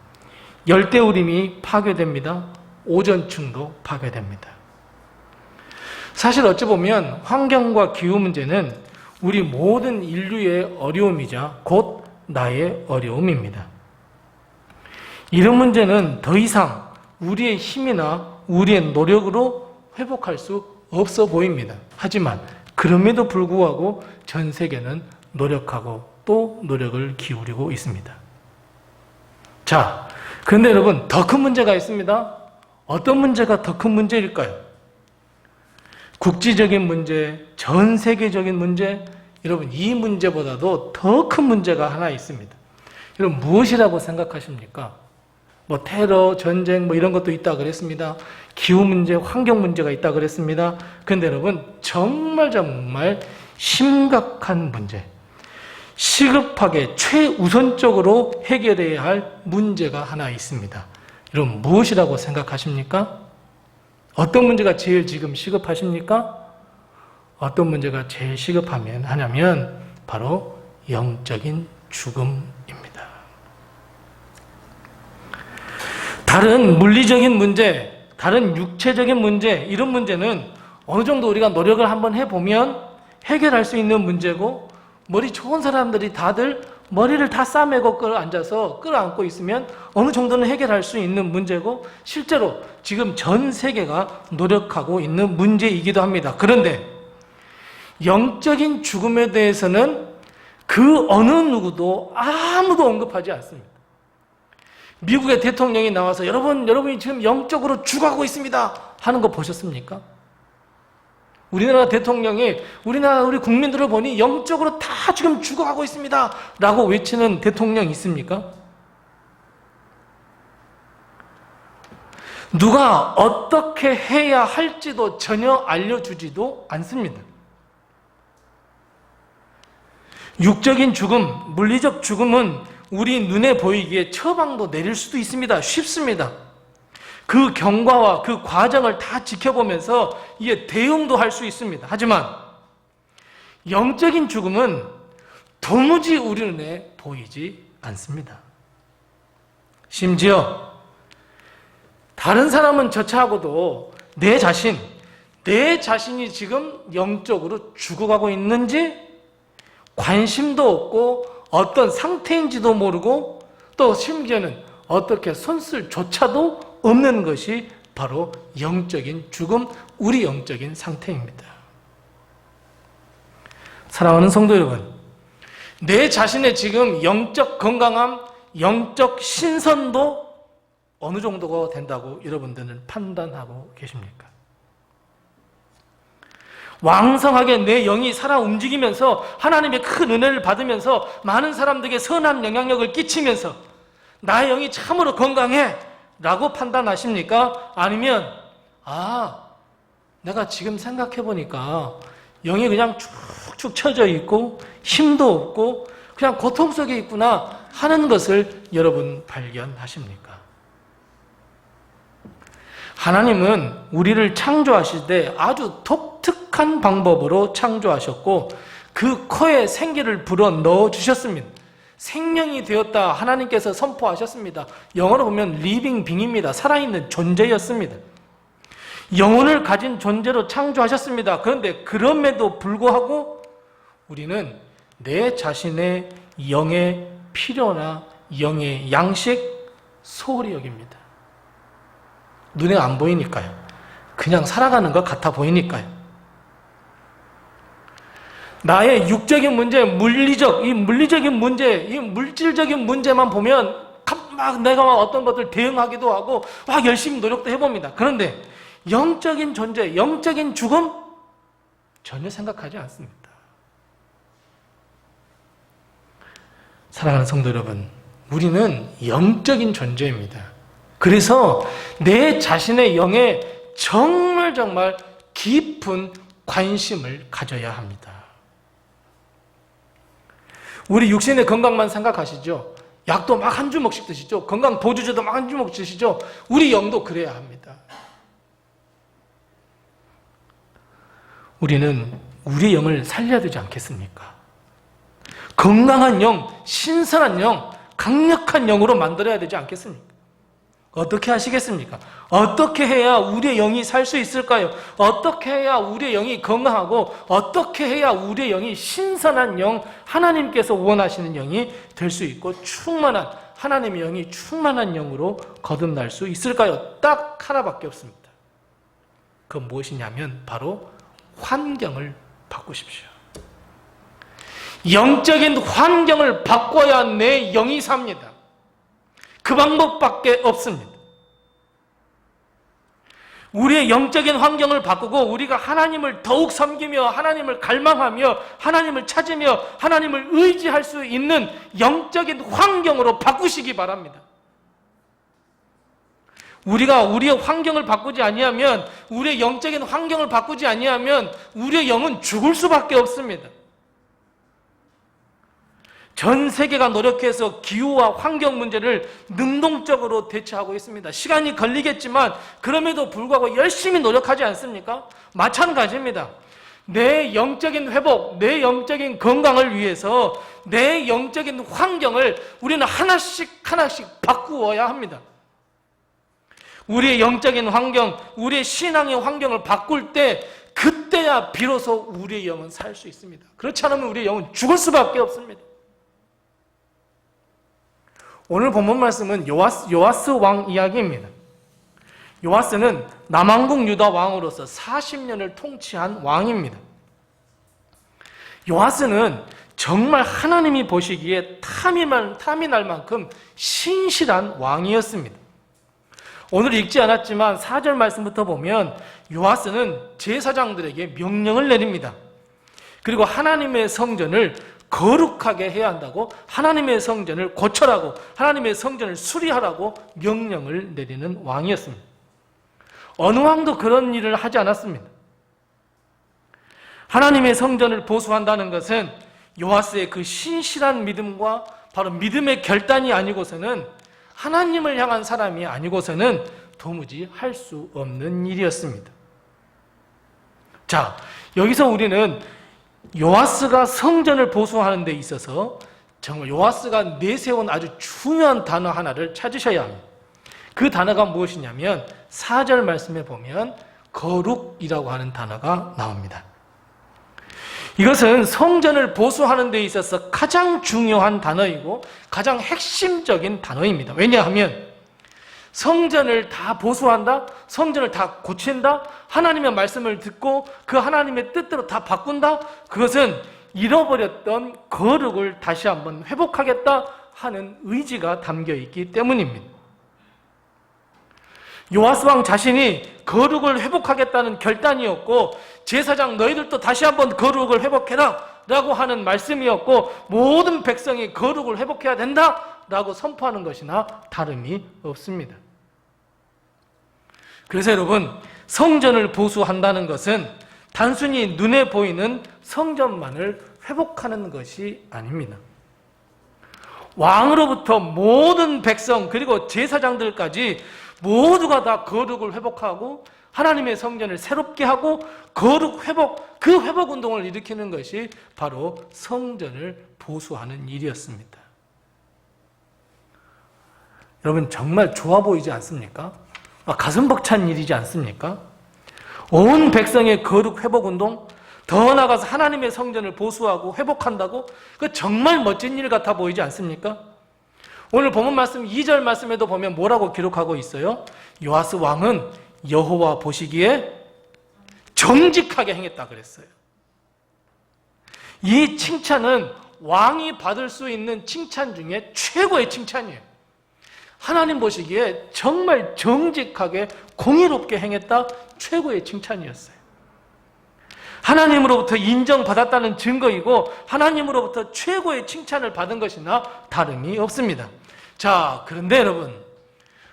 열대우림이 파괴됩니다. 오존층도 파괴됩니다. 사실 어찌 보면 환경과 기후 문제는 우리 모든 인류의 어려움이자 곧 나의 어려움입니다. 이런 문제는 더 이상 우리의 힘이나 우리의 노력으로 회복할 수 없어 보입니다. 하지만 그럼에도 불구하고 전 세계는 노력하고 또 노력을 기울이고 있습니다. 자, 그런데 여러분 더 큰 문제가 있습니다. 어떤 문제가 더 큰 문제일까요? 국지적인 문제, 전 세계적인 문제, 여러분 이 문제보다도 더 큰 문제가 하나 있습니다. 여러분 무엇이라고 생각하십니까? 뭐 테러, 전쟁 뭐 이런 것도 있다 그랬습니다. 기후 문제, 환경 문제가 있다 그랬습니다. 그런데 여러분 정말 심각한 문제, 시급하게 최우선적으로 해결해야 할 문제가 하나 있습니다. 여러분 무엇이라고 생각하십니까? 어떤 문제가 제일 지금 시급하십니까? 어떤 문제가 제일 하냐면 바로 영적인 죽음입니다. 다른 물리적인 문제, 다른 육체적인 문제, 이런 문제는 어느 정도 우리가 노력을 한번 해보면 해결할 수 있는 문제고 머리 좋은 사람들이 다들 머리를 다 싸매고 끌어안고 있으면 어느 정도는 해결할 수 있는 문제고 실제로 지금 전 세계가 노력하고 있는 문제이기도 합니다. 그런데 영적인 죽음에 대해서는 그 어느 누구도 아무도 언급하지 않습니다. 미국의 대통령이 나와서 여러분이 지금 영적으로 죽어가고 있습니다 하는 거 보셨습니까? 우리나라 대통령이 우리 국민들을 보니 영적으로 다 지금 죽어가고 있습니다 라고 외치는 대통령 있습니까? 누가 어떻게 해야 할지도 전혀 알려주지도 않습니다. 육적인 죽음, 물리적 죽음은 우리 눈에 보이기에 처방도 내릴 수도 있습니다. 쉽습니다. 그 경과와 그 과정을 다 지켜보면서 이게 대응도 할 수 있습니다. 하지만 영적인 죽음은 도무지 우리 눈에 보이지 않습니다. 심지어 다른 사람은 저차하고도 내 자신이 지금 영적으로 죽어가고 있는지 관심도 없고 어떤 상태인지도 모르고 또 심지어는 어떻게 손쓸 조차도 없는 것이 바로 영적인 죽음, 우리 영적인 상태입니다. 사랑하는 성도 여러분, 내 자신의 지금 영적 건강함, 영적 신선도 어느 정도가 된다고 여러분들은 판단하고 계십니까? 왕성하게 내 영이 살아 움직이면서 하나님의 큰 은혜를 받으면서 많은 사람들에게 선한 영향력을 끼치면서 나의 영이 참으로 건강해 라고 판단하십니까? 아니면 내가 지금 생각해보니까 영이 그냥 축축 처져 있고 힘도 없고 그냥 고통 속에 있구나 하는 것을 여러분 발견하십니까? 하나님은 우리를 창조하실 때 아주 독특한 방법으로 창조하셨고 그 코에 생기를 불어 넣어주셨습니다. 생명이 되었다 하나님께서 선포하셨습니다. 영어로 보면 리빙 빙입니다. 살아있는 존재였습니다. 영혼을 가진 존재로 창조하셨습니다. 그런데 그럼에도 불구하고 우리는 내 자신의 영의 필요나 영의 양식 소홀히 여깁니다. 눈에 안 보이니까요. 그냥 살아가는 것 같아 보이니까요. 나의 육적인 문제, 물리적인 문제, 이 물질적인 문제만 보면 내가 어떤 것들 대응하기도 하고 열심히 노력도 해봅니다. 그런데 영적인 존재, 영적인 죽음 전혀 생각하지 않습니다. 사랑하는 성도 여러분, 우리는 영적인 존재입니다. 그래서 내 자신의 영에 정말 깊은 관심을 가져야 합니다. 우리 육신의 건강만 생각하시죠? 약도 막 한 주먹씩 드시죠? 건강 보조제도 막 한 주먹 드시죠? 우리 영도 그래야 합니다. 우리는 우리 영을 살려야 되지 않겠습니까? 건강한 영, 신선한 영, 강력한 영으로 만들어야 되지 않겠습니까? 어떻게 하시겠습니까? 어떻게 해야 우리의 영이 살 수 있을까요? 어떻게 해야 우리의 영이 건강하고 어떻게 해야 우리의 영이 신선한 영, 하나님께서 원하시는 영이 될 수 있고 충만한 하나님의 영이 충만한 영으로 거듭날 수 있을까요? 딱 하나밖에 없습니다. 그건 무엇이냐면 바로 환경을 바꾸십시오. 영적인 환경을 바꿔야 내 영이 삽니다. 그 방법밖에 없습니다. 우리의 영적인 환경을 바꾸고 우리가 하나님을 더욱 섬기며 하나님을 갈망하며 하나님을 찾으며 하나님을 의지할 수 있는 영적인 환경으로 바꾸시기 바랍니다. 우리가 우리의 환경을 바꾸지 아니하면, 우리의 영적인 환경을 바꾸지 아니하면 우리의 영은 죽을 수밖에 없습니다. 전 세계가 노력해서 기후와 환경 문제를 능동적으로 대처하고 있습니다. 시간이 걸리겠지만 그럼에도 불구하고 열심히 노력하지 않습니까? 마찬가지입니다. 내 영적인 회복, 내 영적인 건강을 위해서 내 영적인 환경을 우리는 하나씩 바꾸어야 합니다. 우리의 영적인 환경, 우리의 신앙의 환경을 바꿀 때 그때야 비로소 우리의 영은 살 수 있습니다. 그렇지 않으면 우리의 영은 죽을 수밖에 없습니다. 오늘 본문 말씀은 요아스 왕 이야기입니다. 요아스는 남왕국 유다 왕으로서 40년을 통치한 왕입니다. 요아스는 정말 하나님이 보시기에 탐이 날 만큼 신실한 왕이었습니다. 오늘 읽지 않았지만 4절 말씀부터 보면 요아스는 제사장들에게 명령을 내립니다. 그리고 하나님의 성전을 거룩하게 해야 한다고, 하나님의 성전을 고쳐라고, 하나님의 성전을 수리하라고 명령을 내리는 왕이었습니다. 어느 왕도 그런 일을 하지 않았습니다. 하나님의 성전을 보수한다는 것은 요아스의 그 신실한 믿음과 바로 믿음의 결단이 아니고서는, 하나님을 향한 사람이 아니고서는 도무지 할 수 없는 일이었습니다. 자, 여기서 우리는 요아스가 성전을 보수하는 데 있어서 정말 요아스가 내세운 아주 중요한 단어 하나를 찾으셔야 합니다. 그 단어가 무엇이냐면 4절 말씀에 보면 거룩이라고 하는 단어가 나옵니다. 이것은 성전을 보수하는 데 있어서 가장 중요한 단어이고 가장 핵심적인 단어입니다. 왜냐하면 성전을 다 보수한다, 성전을 다 고친다, 하나님의 말씀을 듣고 그 하나님의 뜻대로 다 바꾼다, 그것은 잃어버렸던 거룩을 다시 한번 회복하겠다 하는 의지가 담겨 있기 때문입니다. 요아스 왕 자신이 거룩을 회복하겠다는 결단이었고, 제사장 너희들도 다시 한번 거룩을 회복해라 라고 하는 말씀이었고, 모든 백성이 거룩을 회복해야 된다 라고 선포하는 것이나 다름이 없습니다. 그래서 여러분, 성전을 보수한다는 것은 단순히 눈에 보이는 성전만을 회복하는 것이 아닙니다. 왕으로부터 모든 백성 그리고 제사장들까지 모두가 다 거룩을 회복하고 하나님의 성전을 새롭게 하고 거룩 회복, 그 회복 운동을 일으키는 것이 바로 성전을 보수하는 일이었습니다. 여러분, 정말 좋아 보이지 않습니까? 가슴 벅찬 일이지 않습니까? 온 백성의 거룩 회복 운동, 더 나아가서 하나님의 성전을 보수하고 회복한다고, 그 정말 멋진 일 같아 보이지 않습니까? 오늘 본문 말씀 2절 말씀에도 보면 뭐라고 기록하고 있어요? 요아스 왕은 여호와 보시기에 정직하게 행했다 그랬어요. 이 칭찬은 왕이 받을 수 있는 칭찬 중에 최고의 칭찬이에요. 하나님 보시기에 정말 정직하게 공의롭게 행했다, 최고의 칭찬이었어요. 하나님으로부터 인정받았다는 증거이고 하나님으로부터 최고의 칭찬을 받은 것이나 다름이 없습니다. 자, 그런데 여러분,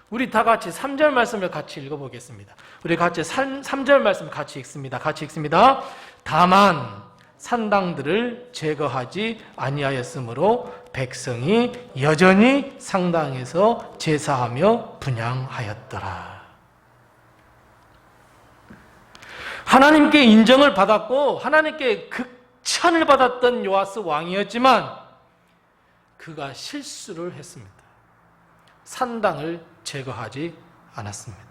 우리 다 같이 3절 말씀을 같이 읽어보겠습니다. 우리 같이 3절 말씀 같이 읽습니다. 같이 읽습니다. 다만 산당들을 제거하지 아니하였으므로 백성이 여전히 상당에서 제사하며 분향하였더라. 하나님께 인정을 받았고 하나님께 극찬을 받았던 요아스 왕이었지만 그가 실수를 했습니다. 산당을 제거하지 않았습니다.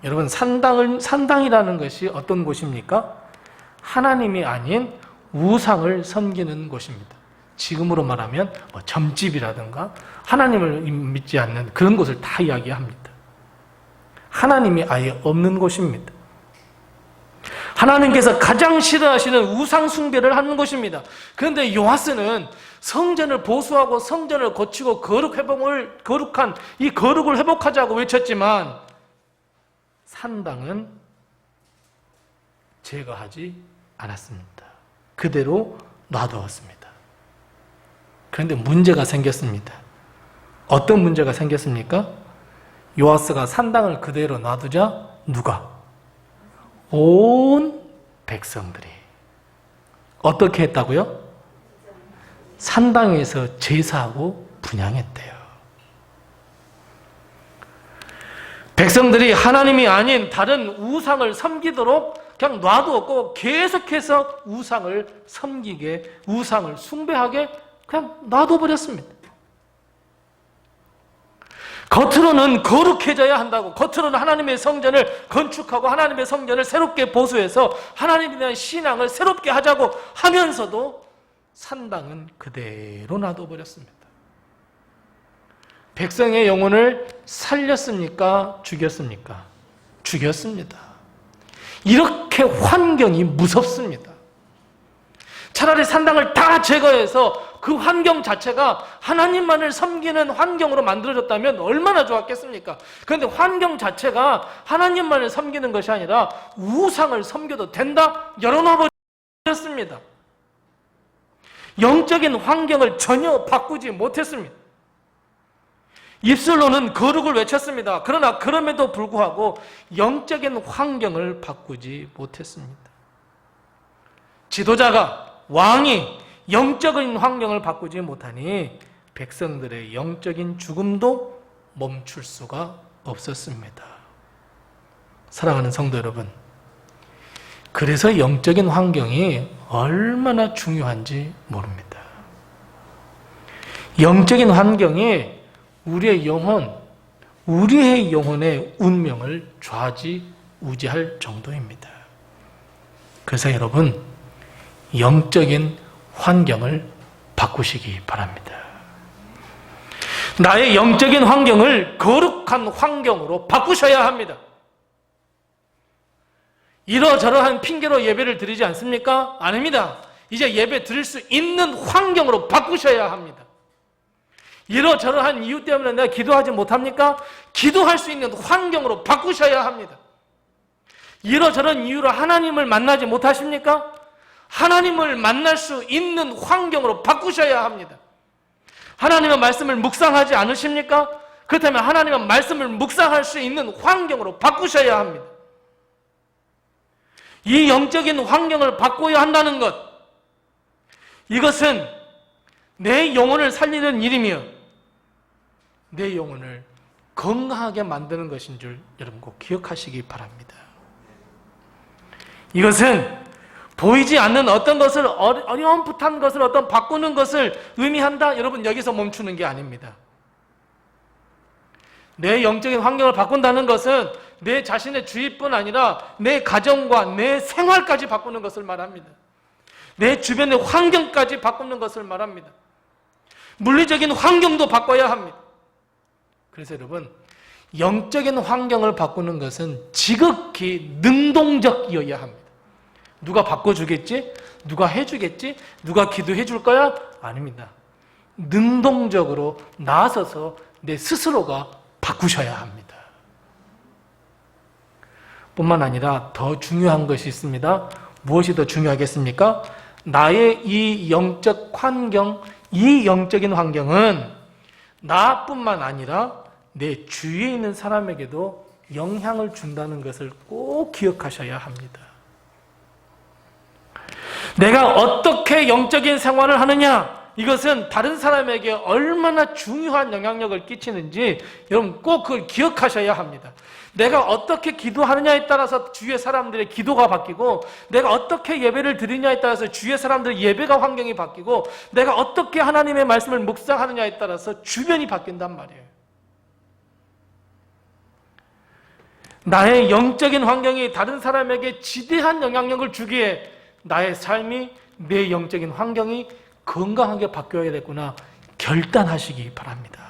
여러분, 산당이라는 것이 어떤 곳입니까? 하나님이 아닌 우상을 섬기는 곳입니다. 지금으로 말하면 점집이라든가 하나님을 믿지 않는 그런 곳을 다 이야기합니다. 하나님이 아예 없는 곳입니다. 하나님께서 가장 싫어하시는 우상 숭배를 하는 곳입니다. 그런데 요아스는 성전을 보수하고 성전을 고치고 거룩한 이 거룩을 회복하자고 외쳤지만 산당은 제거하지 않았습니다. 그대로 놔두었습니다. 그런데 문제가 생겼습니다. 어떤 문제가 생겼습니까? 요아스가 산당을 그대로 놔두자 누가? 온 백성들이 어떻게 했다고요? 산당에서 제사하고 분향했대요. 백성들이 하나님이 아닌 다른 우상을 섬기도록 그냥 놔두었고 계속해서 우상을 섬기게, 우상을 숭배하게 그냥 놔둬버렸습니다. 겉으로는 거룩해져야 한다고, 겉으로는 하나님의 성전을 건축하고 하나님의 성전을 새롭게 보수해서 하나님에 대한 신앙을 새롭게 하자고 하면서도 산당은 그대로 놔둬버렸습니다. 백성의 영혼을 살렸습니까? 죽였습니까? 죽였습니다. 이렇게 환경이 무섭습니다. 차라리 산당을 다 제거해서 그 환경 자체가 하나님만을 섬기는 환경으로 만들어졌다면 얼마나 좋았겠습니까? 그런데 환경 자체가 하나님만을 섬기는 것이 아니라 우상을 섬겨도 된다? 열어놔버렸습니다. 영적인 환경을 전혀 바꾸지 못했습니다. 입술로는 거룩을 외쳤습니다. 그러나 그럼에도 불구하고 영적인 환경을 바꾸지 못했습니다. 지도자가, 왕이 영적인 환경을 바꾸지 못하니 백성들의 영적인 죽음도 멈출 수가 없었습니다. 사랑하는 성도 여러분, 그래서 영적인 환경이 얼마나 중요한지 모릅니다. 영적인 환경이 우리의 영혼의 운명을 좌지우지할 정도입니다. 그래서 여러분, 영적인 환경을 바꾸시기 바랍니다. 나의 영적인 환경을 거룩한 환경으로 바꾸셔야 합니다. 이러저러한 핑계로 예배를 드리지 않습니까? 아닙니다. 이제 예배 드릴 수 있는 환경으로 바꾸셔야 합니다. 이러저러한 이유 때문에 내가 기도하지 못합니까? 기도할 수 있는 환경으로 바꾸셔야 합니다. 이러저런 이유로 하나님을 만나지 못하십니까? 하나님을 만날 수 있는 환경으로 바꾸셔야 합니다. 하나님의 말씀을 묵상하지 않으십니까? 그렇다면 하나님의 말씀을 묵상할 수 있는 환경으로 바꾸셔야 합니다. 이 영적인 환경을 바꿔야 한다는 것, 이것은 내 영혼을 살리는 일이며 내 영혼을 건강하게 만드는 것인 줄 여러분 꼭 기억하시기 바랍니다. 이것은 보이지 않는 어떤 것을, 어렴풋한 것을 어떤 바꾸는 것을 의미한다? 여러분 여기서 멈추는 게 아닙니다. 내 영적인 환경을 바꾼다는 것은 내 자신의 주위뿐 아니라 내 가정과 내 생활까지 바꾸는 것을 말합니다. 내 주변의 환경까지 바꾸는 것을 말합니다. 물리적인 환경도 바꿔야 합니다. 그래서 여러분, 영적인 환경을 바꾸는 것은 지극히 능동적이어야 합니다. 누가 바꿔주겠지? 누가 해주겠지? 누가 기도해 줄 거야? 아닙니다. 능동적으로 나서서 내 스스로가 바꾸셔야 합니다. 뿐만 아니라 더 중요한 것이 있습니다. 무엇이 더 중요하겠습니까? 나의 이 영적 환경, 이 영적인 환경은 나뿐만 아니라 내 주위에 있는 사람에게도 영향을 준다는 것을 꼭 기억하셔야 합니다. 내가 어떻게 영적인 생활을 하느냐, 이것은 다른 사람에게 얼마나 중요한 영향력을 끼치는지 여러분 꼭 그걸 기억하셔야 합니다. 내가 어떻게 기도하느냐에 따라서 주위의 사람들의 기도가 바뀌고, 내가 어떻게 예배를 드리냐에 따라서 주위의 사람들의 예배가 환경이 바뀌고, 내가 어떻게 하나님의 말씀을 묵상하느냐에 따라서 주변이 바뀐단 말이에요. 나의 영적인 환경이 다른 사람에게 지대한 영향력을 주기에 나의 삶이, 내 영적인 환경이 건강하게 바뀌어야 되구나 결단하시기 바랍니다.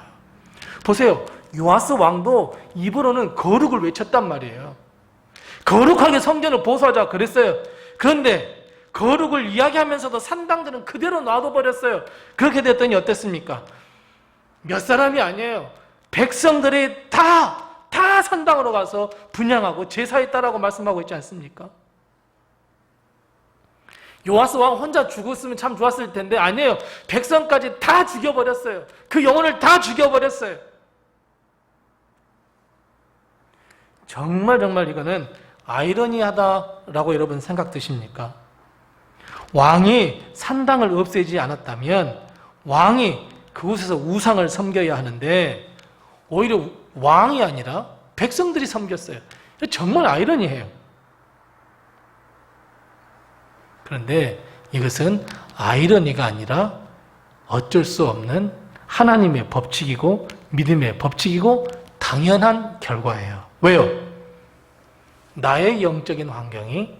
보세요. 요아스 왕도 입으로는 거룩을 외쳤단 말이에요. 거룩하게 성전을 보수하자 그랬어요. 그런데 거룩을 이야기하면서도 산당들은 그대로 놔둬버렸어요. 그렇게 됐더니 어땠습니까? 몇 사람이 아니에요. 백성들이 다 산당으로 가서 분향하고 제사했다라고 말씀하고 있지 않습니까? 요아스 왕 혼자 죽었으면 참 좋았을 텐데 아니에요. 백성까지 다 죽여버렸어요. 그 영혼을 다 죽여버렸어요. 정말 이거는 아이러니하다라고 여러분 생각 드십니까? 왕이 산당을 없애지 않았다면 왕이 그곳에서 우상을 섬겨야 하는데 오히려 왕이 아니라 백성들이 섬겼어요. 정말 아이러니해요. 그런데 이것은 아이러니가 아니라 어쩔 수 없는 하나님의 법칙이고 믿음의 법칙이고 당연한 결과예요. 왜요? 나의 영적인 환경이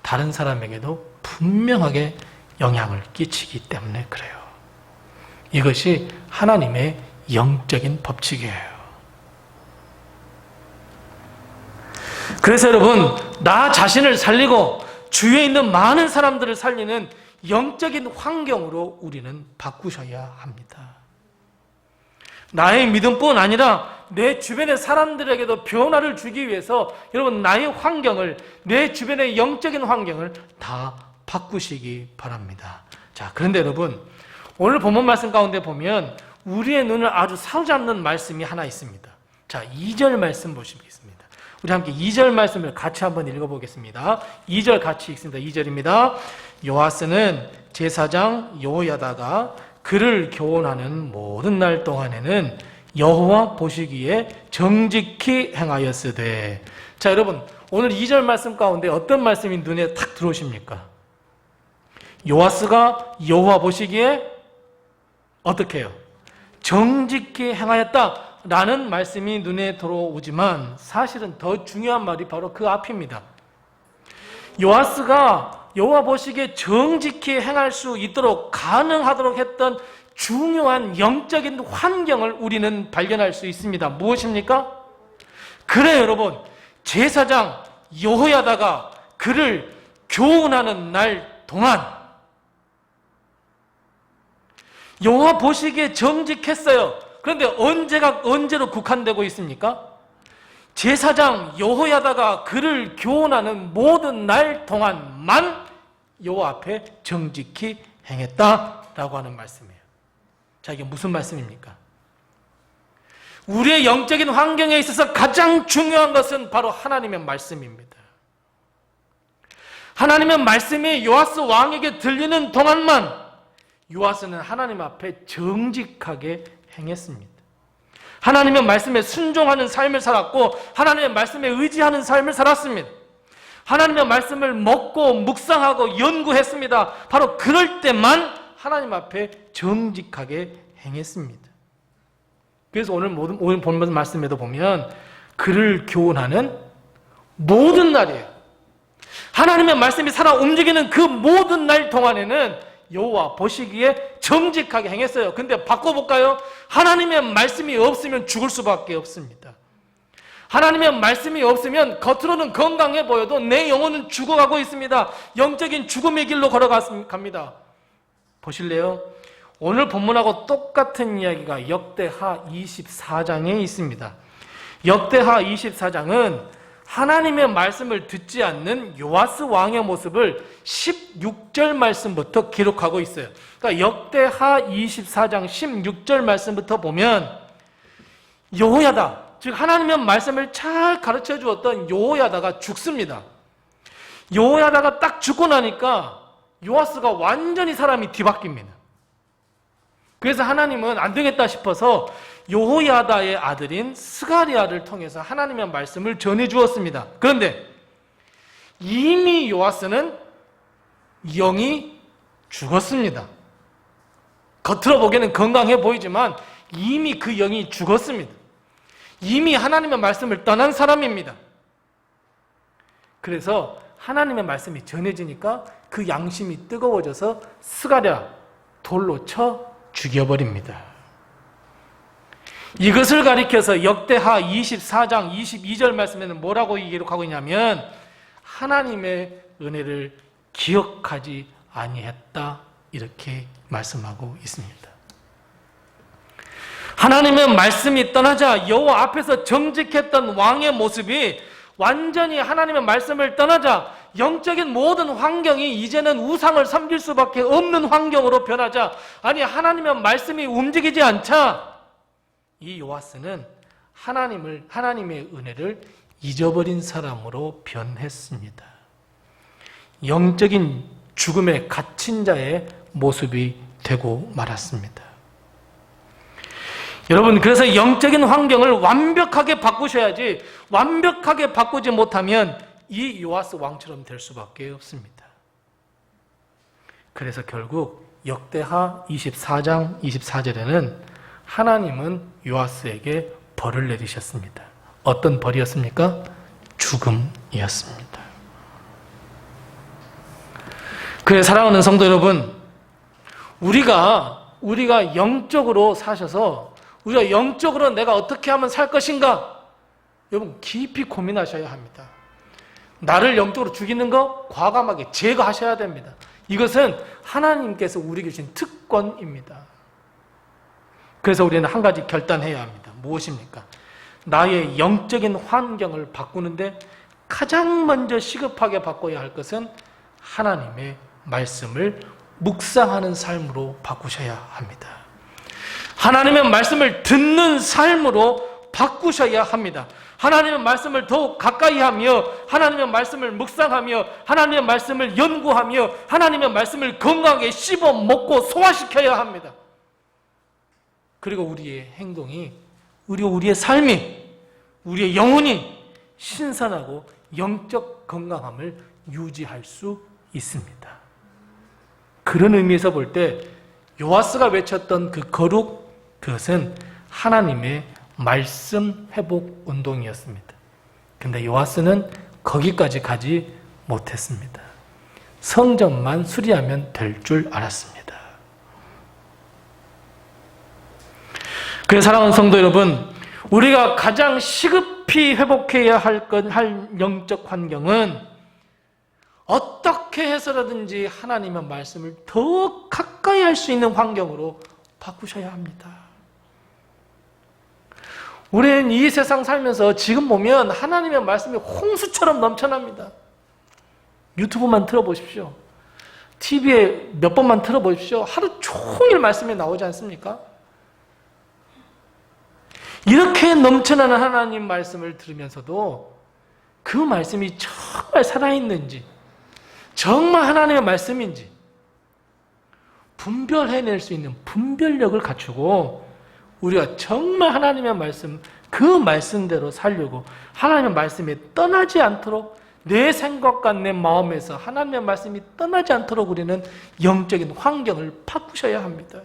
다른 사람에게도 분명하게 영향을 끼치기 때문에 그래요. 이것이 하나님의 영적인 법칙이에요. 그래서 여러분, 나 자신을 살리고 주위에 있는 많은 사람들을 살리는 영적인 환경으로 우리는 바꾸셔야 합니다. 나의 믿음뿐 아니라 내 주변의 사람들에게도 변화를 주기 위해서 여러분 나의 환경을, 내 주변의 영적인 환경을 다 바꾸시기 바랍니다. 자, 그런데 여러분 오늘 본문 말씀 가운데 보면 우리의 눈을 아주 사로잡는 말씀이 하나 있습니다. 자, 2절 말씀 보시겠습니다. 우리 함께 2절 말씀을 같이 한번 읽어보겠습니다. 2절 같이 읽습니다. 2절입니다. 요아스는 제사장 여호야다가 그를 교훈하는 모든 날 동안에는 여호와 보시기에 정직히 행하였으되. 자, 여러분, 오늘 2절 말씀 가운데 어떤 말씀이 눈에 탁 들어오십니까? 요아스가 여호와 보시기에 어떻게 해요? 정직히 행하였다라는 말씀이 눈에 들어오지만 사실은 더 중요한 말이 바로 그 앞입니다. 요아스가 여호와 보시기에 정직히 행할 수 있도록 가능하도록 했던 중요한 영적인 환경을 우리는 발견할 수 있습니다. 무엇입니까? 그래, 여러분, 제사장 여호야다가 그를 교훈하는 날 동안 여호와 보시기에 정직했어요. 그런데 언제로 국한되고 있습니까? 제사장 여호야다가 그를 교훈하는 모든 날 동안만 여호와 앞에 정직히 행했다라고 하는 말씀이에요. 자, 이게 무슨 말씀입니까? 우리의 영적인 환경에 있어서 가장 중요한 것은 바로 하나님의 말씀입니다. 하나님의 말씀이 요아스 왕에게 들리는 동안만 요아스는 하나님 앞에 정직하게 행했습니다. 하나님의 말씀에 순종하는 삶을 살았고 하나님의 말씀에 의지하는 삶을 살았습니다. 하나님의 말씀을 먹고 묵상하고 연구했습니다. 바로 그럴 때만 하나님 앞에 정직하게 행했습니다. 그래서 오늘 본 말씀에도 보면 그를 교훈하는 모든 날이에요. 하나님의 말씀이 살아 움직이는 그 모든 날 동안에는 여호와 보시기에 정직하게 행했어요. 근데 바꿔볼까요? 하나님의 말씀이 없으면 죽을 수밖에 없습니다. 하나님의 말씀이 없으면 겉으로는 건강해 보여도 내 영혼은 죽어가고 있습니다. 영적인 죽음의 길로 걸어갑니다. 보실래요? 오늘 본문하고 똑같은 이야기가 역대하 24장에 있습니다. 역대하 24장은 하나님의 말씀을 듣지 않는 요아스 왕의 모습을 16절 말씀부터 기록하고 있어요. 그러니까 역대하 24장 16절 말씀부터 보면 여호야다, 즉 하나님의 말씀을 잘 가르쳐 주었던 여호야다가 죽습니다. 여호야다가 딱 죽고 나니까 요아스가 완전히 사람이 뒤바뀝니다. 그래서 하나님은 안 되겠다 싶어서 여호야다의 아들인 스가랴를 통해서 하나님의 말씀을 전해 주었습니다. 그런데 이미 요아스는 영이 죽었습니다. 겉으로 보기에는 건강해 보이지만 이미 그 영이 죽었습니다. 이미 하나님의 말씀을 떠난 사람입니다. 그래서 하나님의 말씀이 전해지니까 그 양심이 뜨거워져서 스가랴 돌로 쳐 죽여버립니다. 이것을 가리켜서 역대하 24장 22절 말씀에는 뭐라고 기록하고 있냐면 하나님의 은혜를 기억하지 아니했다 이렇게 말씀하고 있습니다. 하나님의 말씀이 떠나자 여호와 앞에서 정직했던 왕의 모습이 완전히 하나님의 말씀을 떠나자 영적인 모든 환경이 이제는 우상을 섬길 수밖에 없는 환경으로 변하자, 아니 하나님의 말씀이 움직이지 않자 이 요아스는 하나님의 은혜를 잊어버린 사람으로 변했습니다. 영적인 죽음에 갇힌 자의 모습이 되고 말았습니다. 여러분, 그래서 영적인 환경을 완벽하게 바꾸셔야지, 완벽하게 바꾸지 못하면 이 요아스 왕처럼 될 수밖에 없습니다. 그래서 결국 역대하 24장 24절에는 하나님은 요아스에게 벌을 내리셨습니다. 어떤 벌이었습니까? 죽음이었습니다. 그래, 사랑하는 성도 여러분, 우리가 영적으로 사셔서 우리가 영적으로 내가 어떻게 하면 살 것인가? 여러분, 깊이 고민하셔야 합니다. 나를 영적으로 죽이는 거 과감하게 제거하셔야 됩니다. 이것은 하나님께서 우리에게 주신 특권입니다. 그래서 우리는 한 가지 결단해야 합니다. 무엇입니까? 나의 영적인 환경을 바꾸는데 가장 먼저 시급하게 바꿔야 할 것은 하나님의 말씀을 묵상하는 삶으로 바꾸셔야 합니다. 하나님의 말씀을 듣는 삶으로 바꾸셔야 합니다. 하나님의 말씀을 더욱 가까이 하며 하나님의 말씀을 묵상하며 하나님의 말씀을 연구하며 하나님의 말씀을 건강하게 씹어 먹고 소화시켜야 합니다. 그리고 우리의 행동이, 우리의 삶이, 우리의 영혼이 신선하고 영적 건강함을 유지할 수 있습니다. 그런 의미에서 볼 때 요아스가 외쳤던 그 거룩, 그것은 하나님의 말씀 회복 운동이었습니다. 근데 요아스는 거기까지 가지 못했습니다. 성전만 수리하면 될 줄 알았습니다. 그래서 사랑하는 성도 여러분, 우리가 가장 시급히 회복해야 할 영적 환경은 어떻게 해서라든지 하나님의 말씀을 더 가까이 할 수 있는 환경으로 바꾸셔야 합니다. 우리는 이 세상 살면서 지금 보면 하나님의 말씀이 홍수처럼 넘쳐납니다. 유튜브만 틀어보십시오. TV에 몇 번만 틀어보십시오. 하루 종일 말씀이 나오지 않습니까? 이렇게 넘쳐나는 하나님 말씀을 들으면서도 그 말씀이 정말 살아있는지, 정말 하나님의 말씀인지 분별해낼 수 있는 분별력을 갖추고 우리가 정말 하나님의 말씀, 그 말씀대로 살려고 하나님의 말씀이 떠나지 않도록, 내 생각과 내 마음에서 하나님의 말씀이 떠나지 않도록 우리는 영적인 환경을 바꾸셔야 합니다.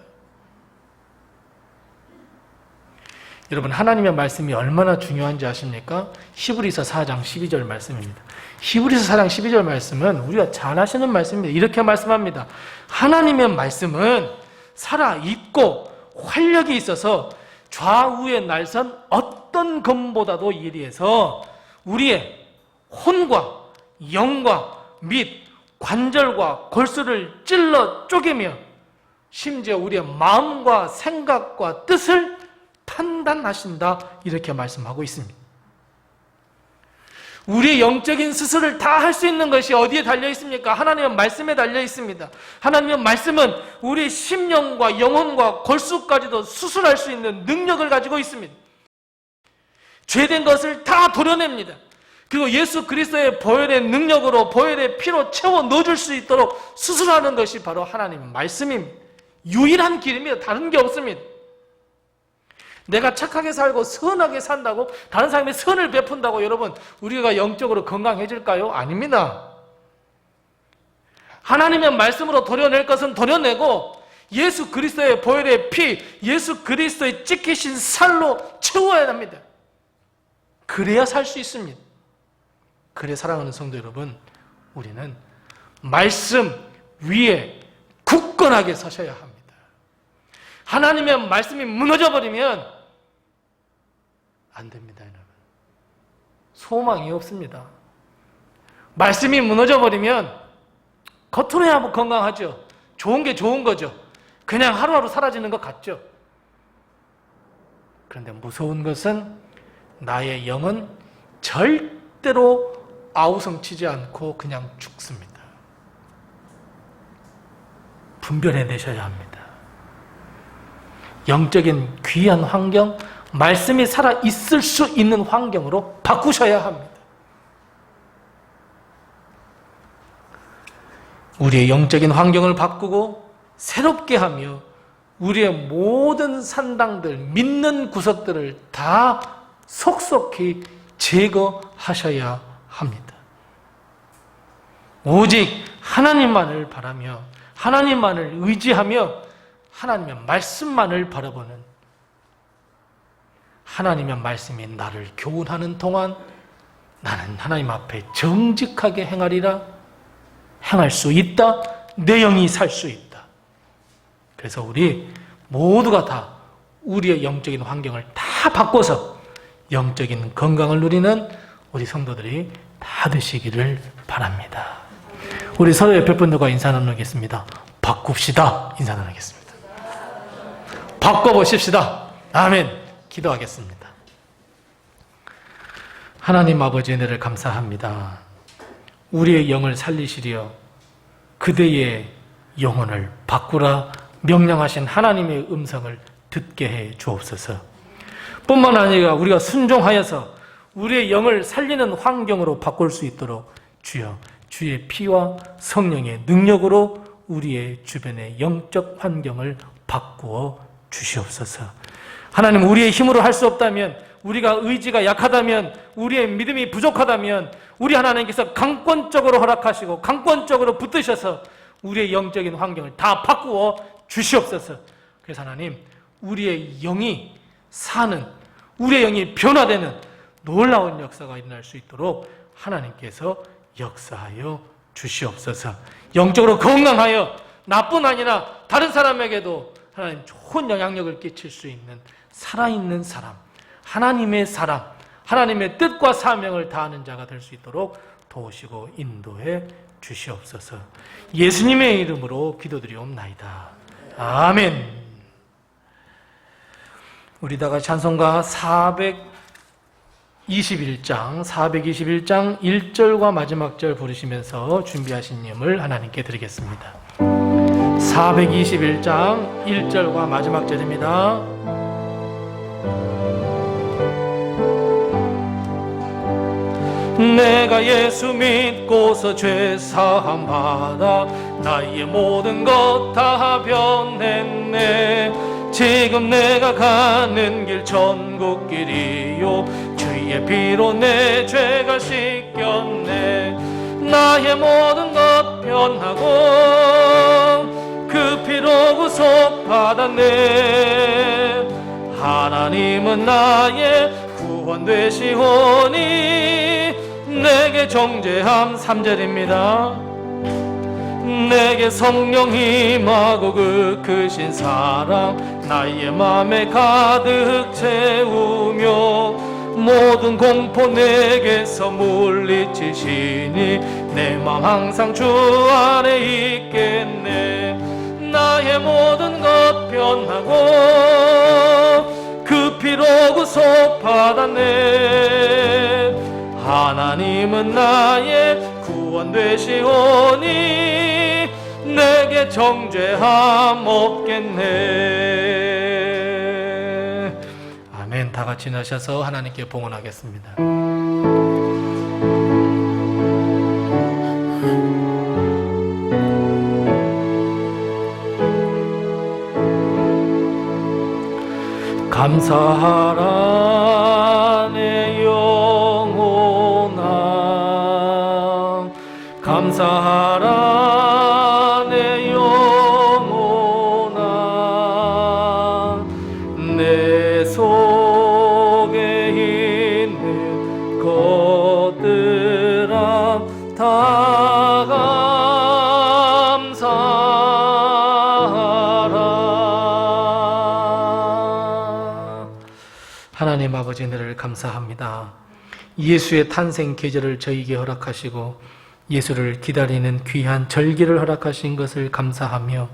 여러분, 하나님의 말씀이 얼마나 중요한지 아십니까? 히브리서 4장 12절 말씀입니다. 히브리서 4장 12절 말씀은 우리가 잘 아시는 말씀입니다. 이렇게 말씀합니다. 하나님의 말씀은 살아있고 활력이 있어서 좌우에 날선 어떤 검보다도 예리해서 우리의 혼과 영과 및 관절과 골수를 찔러 쪼개며 심지어 우리의 마음과 생각과 뜻을 판단하신다, 이렇게 말씀하고 있습니다. 우리의 영적인 수술을 다 할 수 있는 것이 어디에 달려 있습니까? 하나님의 말씀에 달려 있습니다. 하나님의 말씀은 우리의 심령과 영혼과 골수까지도 수술할 수 있는 능력을 가지고 있습니다. 죄된 것을 다 도려냅니다. 그리고 예수 그리스도의 보혈의 능력으로, 보혈의 피로 채워 넣어줄 수 있도록 수술하는 것이 바로 하나님의 말씀입니다. 유일한 길입니다. 다른 게 없습니다. 내가 착하게 살고 선하게 산다고, 다른 사람이 선을 베푼다고 여러분 우리가 영적으로 건강해질까요? 아닙니다. 하나님의 말씀으로 도려낼 것은 도려내고 예수 그리스도의 보혈의 피, 예수 그리스도의 찢기신 살로 채워야 합니다. 그래야 살 수 있습니다. 그래, 사랑하는 성도 여러분, 우리는 말씀 위에 굳건하게 서셔야 합니다. 하나님의 말씀이 무너져버리면 안 됩니다, 여러분. 소망이 없습니다. 말씀이 무너져버리면 겉으로야 뭐 건강하죠. 좋은 게 좋은 거죠. 그냥 하루하루 사라지는 것 같죠. 그런데 무서운 것은 나의 영은 절대로 아우성치지 않고 그냥 죽습니다. 분별해내셔야 합니다. 영적인 귀한 환경, 말씀이 살아있을 수 있는 환경으로 바꾸셔야 합니다. 우리의 영적인 환경을 바꾸고 새롭게 하며 우리의 모든 산당들, 믿는 구석들을 다 속속히 제거하셔야 합니다. 오직 하나님만을 바라며 하나님만을 의지하며 하나님의 말씀만을 바라보는, 하나님의 말씀이 나를 교훈하는 동안 나는 하나님 앞에 정직하게 행하리라, 행할 수 있다, 내 영이 살 수 있다. 그래서 우리 모두가 다 우리의 영적인 환경을 다 바꿔서 영적인 건강을 누리는 우리 성도들이 다 되시기를 바랍니다. 우리 서로 옆에 분들과 인사 나누겠습니다. 바꿉시다. 인사 나누겠습니다. 바꿔보십시다. 아멘. 기도하겠습니다. 하나님 아버지, 은혜를 감사합니다. 우리의 영을 살리시려 그대의 영혼을 바꾸라 명령하신 하나님의 음성을 듣게 해 주옵소서. 뿐만 아니라 우리가 순종하여서 우리의 영을 살리는 환경으로 바꿀 수 있도록 주여 주의 피와 성령의 능력으로 우리의 주변의 영적 환경을 바꾸어 주시옵소서. 하나님, 우리의 힘으로 할 수 없다면, 우리가 의지가 약하다면, 우리의 믿음이 부족하다면 우리 하나님께서 강권적으로 허락하시고 강권적으로 붙드셔서 우리의 영적인 환경을 다 바꾸어 주시옵소서. 그래서 하나님, 우리의 영이 사는, 우리의 영이 변화되는 놀라운 역사가 일어날 수 있도록 하나님께서 역사하여 주시옵소서. 영적으로 건강하여 나뿐 아니라 다른 사람에게도 하나님 좋은 영향력을 끼칠 수 있는 살아있는 사람, 하나님의 사람, 하나님의 뜻과 사명을 다하는 자가 될 수 있도록 도우시고 인도해 주시옵소서. 예수님의 이름으로 기도드리옵나이다. 아멘. 우리 다 같이 찬송가 421장 1절과 마지막 절 부르시면서 준비하신 예물 하나님께 드리겠습니다. 421장 1절과 마지막 절입니다. 내가 예수 믿고서 죄 사함 받아 나의 모든 것 다 변했네. 지금 내가 가는 길 천국길이요 주의 피로 내 죄가 씻겼네. 나의 모든 것 변하고 그 피로 구속 받았네. 하나님은 나의 구원 되시오니 내게 정죄함. 3절입니다. 내게 성령 임하고 그 크신 사랑 나의 맘에 가득 채우며 모든 공포 내게서 물리치시니 내 맘 항상 주 안에 있겠네. 나의 모든 것 변하고 그 피로 구속 받았네. 하나님은 나의 구원 되시오니 내게 정죄함 없겠네. 아멘. 다 같이 나셔서 하나님께 봉헌하겠습니다. 감사하라 내 영혼아, 감사하라 내 영혼아. 내 속에 있는 것들아 다 감사하라. 하나님 아버지, 너를 감사합니다. 예수의 탄생 계절을 저희에게 허락하시고 예수를 기다리는 귀한 절기를 허락하신 것을 감사하며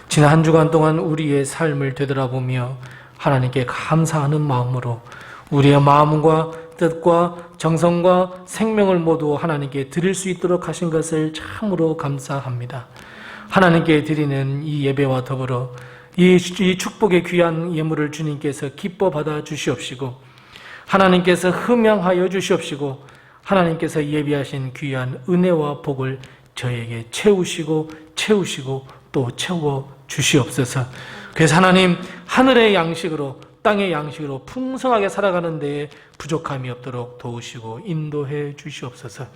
지난 한 주간 동안 우리의 삶을 되돌아보며 하나님께 감사하는 마음으로 우리의 마음과 뜻과 정성과 생명을 모두 하나님께 드릴 수 있도록 하신 것을 참으로 감사합니다. 하나님께 드리는 이 예배와 더불어 이 축복의 귀한 예물을 주님께서 기뻐 받아 주시옵시고 하나님께서 흠양하여 주시옵시고 하나님께서 예비하신 귀한 은혜와 복을 저에게 채우시고 또 채워 주시옵소서. 그래서 하나님, 하늘의 양식으로 땅의 양식으로 풍성하게 살아가는 데에 부족함이 없도록 도우시고 인도해 주시옵소서.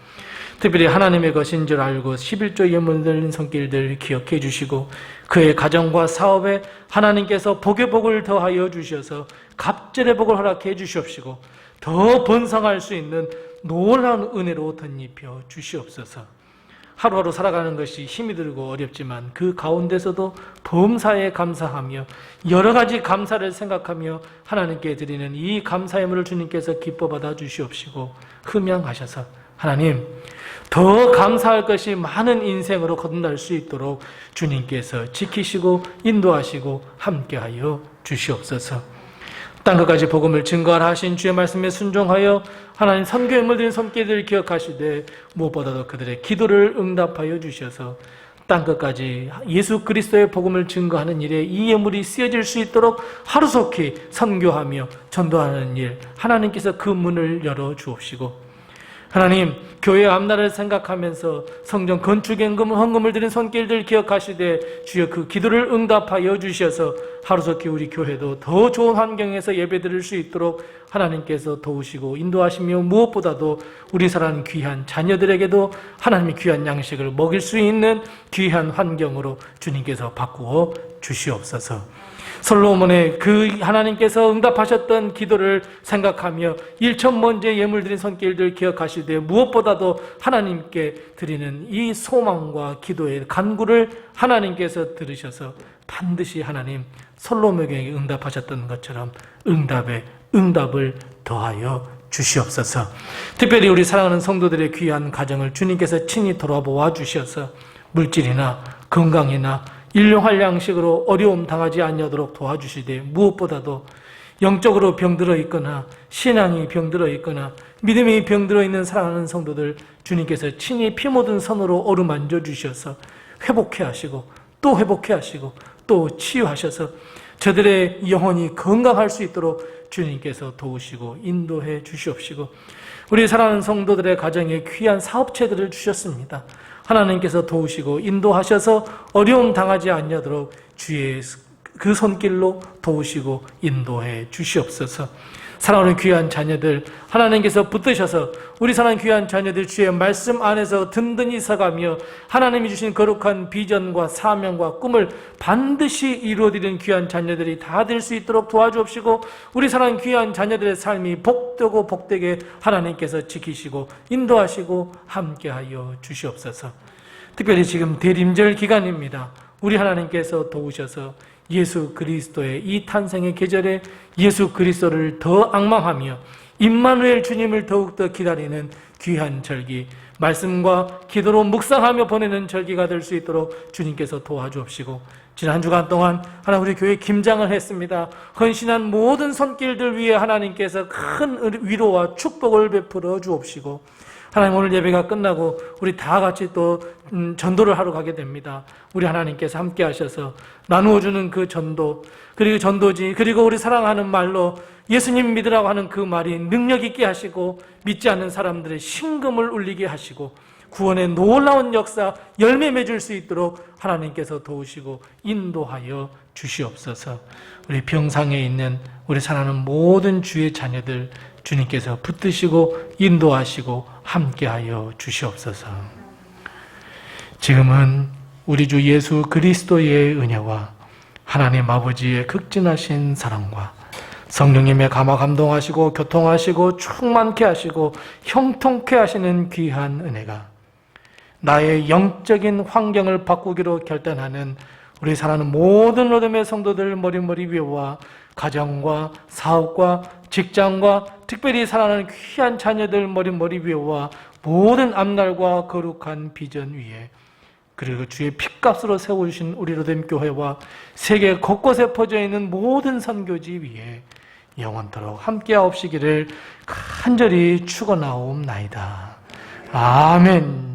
특별히 하나님의 것인 줄 알고 11조 예물 드린 손길들 기억해 주시고 그의 가정과 사업에 하나님께서 복의 복을 더하여 주셔서 갑절의 복을 허락해 주시옵시고 더 번성할 수 있는 놀라운 은혜로 덧입혀 주시옵소서. 하루하루 살아가는 것이 힘이 들고 어렵지만 그 가운데서도 범사에 감사하며 여러 가지 감사를 생각하며 하나님께 드리는 이 감사 예물을 주님께서 기뻐 받아 주시옵시고 흠양하셔서 하나님, 더 감사할 것이 많은 인생으로 거듭날 수 있도록 주님께서 지키시고 인도하시고 함께하여 주시옵소서. 땅끝까지 복음을 증거하라 하신 주의 말씀에 순종하여 하나님 선교에 물든 손길들을 기억하시되 무엇보다도 그들의 기도를 응답하여 주셔서 땅끝까지 예수 그리스도의 복음을 증거하는 일에 이 예물이 쓰여질 수 있도록 하루속히 선교하며 전도하는 일, 하나님께서 그 문을 열어 주옵시고, 하나님, 교회 앞날을 생각하면서 성전 건축에 헌금을 드린 손길들 기억하시되 주여 그 기도를 응답하여 주셔서 하루속히 우리 교회도 더 좋은 환경에서 예배드릴 수 있도록 하나님께서 도우시고 인도하시며, 무엇보다도 우리 사랑하는 귀한 자녀들에게도 하나님의 귀한 양식을 먹일 수 있는 귀한 환경으로 주님께서 바꾸어 주시옵소서. 솔로몬의 그 하나님께서 응답하셨던 기도를 생각하며 1,000번째 예물 드린 손길들 기억하시되, 무엇보다도 하나님께 드리는 이 소망과 기도의 간구를 하나님께서 들으셔서 반드시 하나님 솔로몬에게 응답하셨던 것처럼 응답을 더하여 주시옵소서. 특별히 우리 사랑하는 성도들의 귀한 가정을 주님께서 친히 돌아보아 주셔서 물질이나 건강이나 일용할 양식으로 어려움 당하지 아니하도록 도와주시되, 무엇보다도 영적으로 병들어 있거나 신앙이 병들어 있거나 믿음이 병들어 있는 사랑하는 성도들 주님께서 친히 피 묻은 손으로 어루만져 주셔서 회복해 하시고 또 회복해 하시고 또 치유하셔서 저들의 영혼이 건강할 수 있도록 주님께서 도우시고 인도해 주시옵시고, 우리 사랑하는 성도들의 가정에 귀한 사업체들을 주셨습니다. 하나님께서 도우시고 인도하셔서 어려움 당하지 아니하도록 주의 그 손길로 도우시고 인도해 주시옵소서. 사랑하는 귀한 자녀들 하나님께서 붙드셔서 우리 사랑하는 귀한 자녀들 주의 말씀 안에서 든든히 서가며 하나님이 주신 거룩한 비전과 사명과 꿈을 반드시 이루어드리는 귀한 자녀들이 다 될 수 있도록 도와주옵시고, 우리 사랑하는 귀한 자녀들의 삶이 복되고 복되게 하나님께서 지키시고 인도하시고 함께하여 주시옵소서. 특별히 지금 대림절 기간입니다. 우리 하나님께서 도우셔서 예수 그리스도의 이 탄생의 계절에 예수 그리스도를 더 앙망하며 임마누엘 주님을 더욱더 기다리는 귀한 절기, 말씀과 기도로 묵상하며 보내는 절기가 될 수 있도록 주님께서 도와주옵시고, 지난 한 주간 동안 하나님 우리 교회 김장을 했습니다. 헌신한 모든 손길들 위해 하나님께서 큰 위로와 축복을 베풀어 주옵시고, 하나님 오늘 예배가 끝나고 우리 다 같이 또 전도를 하러 가게 됩니다. 우리 하나님께서 함께 하셔서 나누어주는 그 전도, 그리고 전도지, 그리고 우리 사랑하는 말로 예수님 믿으라고 하는 그 말이 능력 있게 하시고 믿지 않는 사람들의 심금을 울리게 하시고 구원의 놀라운 역사 열매 맺을 수 있도록 하나님께서 도우시고 인도하여 주시옵소서. 우리 병상에 있는 우리 사랑하는 모든 주의 자녀들 주님께서 붙드시고 인도하시고 함께하여 주시옵소서. 지금은 우리 주 예수 그리스도의 은혜와 하나님 아버지의 극진하신 사랑과 성령님의 감화 감동하시고 교통하시고 충만케 하시고 형통케 하시는 귀한 은혜가 나의 영적인 환경을 바꾸기로 결단하는 우리 사랑하는 모든 로뎀의 성도들 머리 위와 가정과 사업과 직장과 특별히 사랑하는 귀한 자녀들 머리 위와 모든 앞날과 거룩한 비전 위에, 그리고 주의 핏값으로 세워주신 우리 로뎀 교회와 세계 곳곳에 퍼져 있는 모든 선교지 위에 영원토록 함께하옵시기를 간절히 축원하옵나이다. 아멘.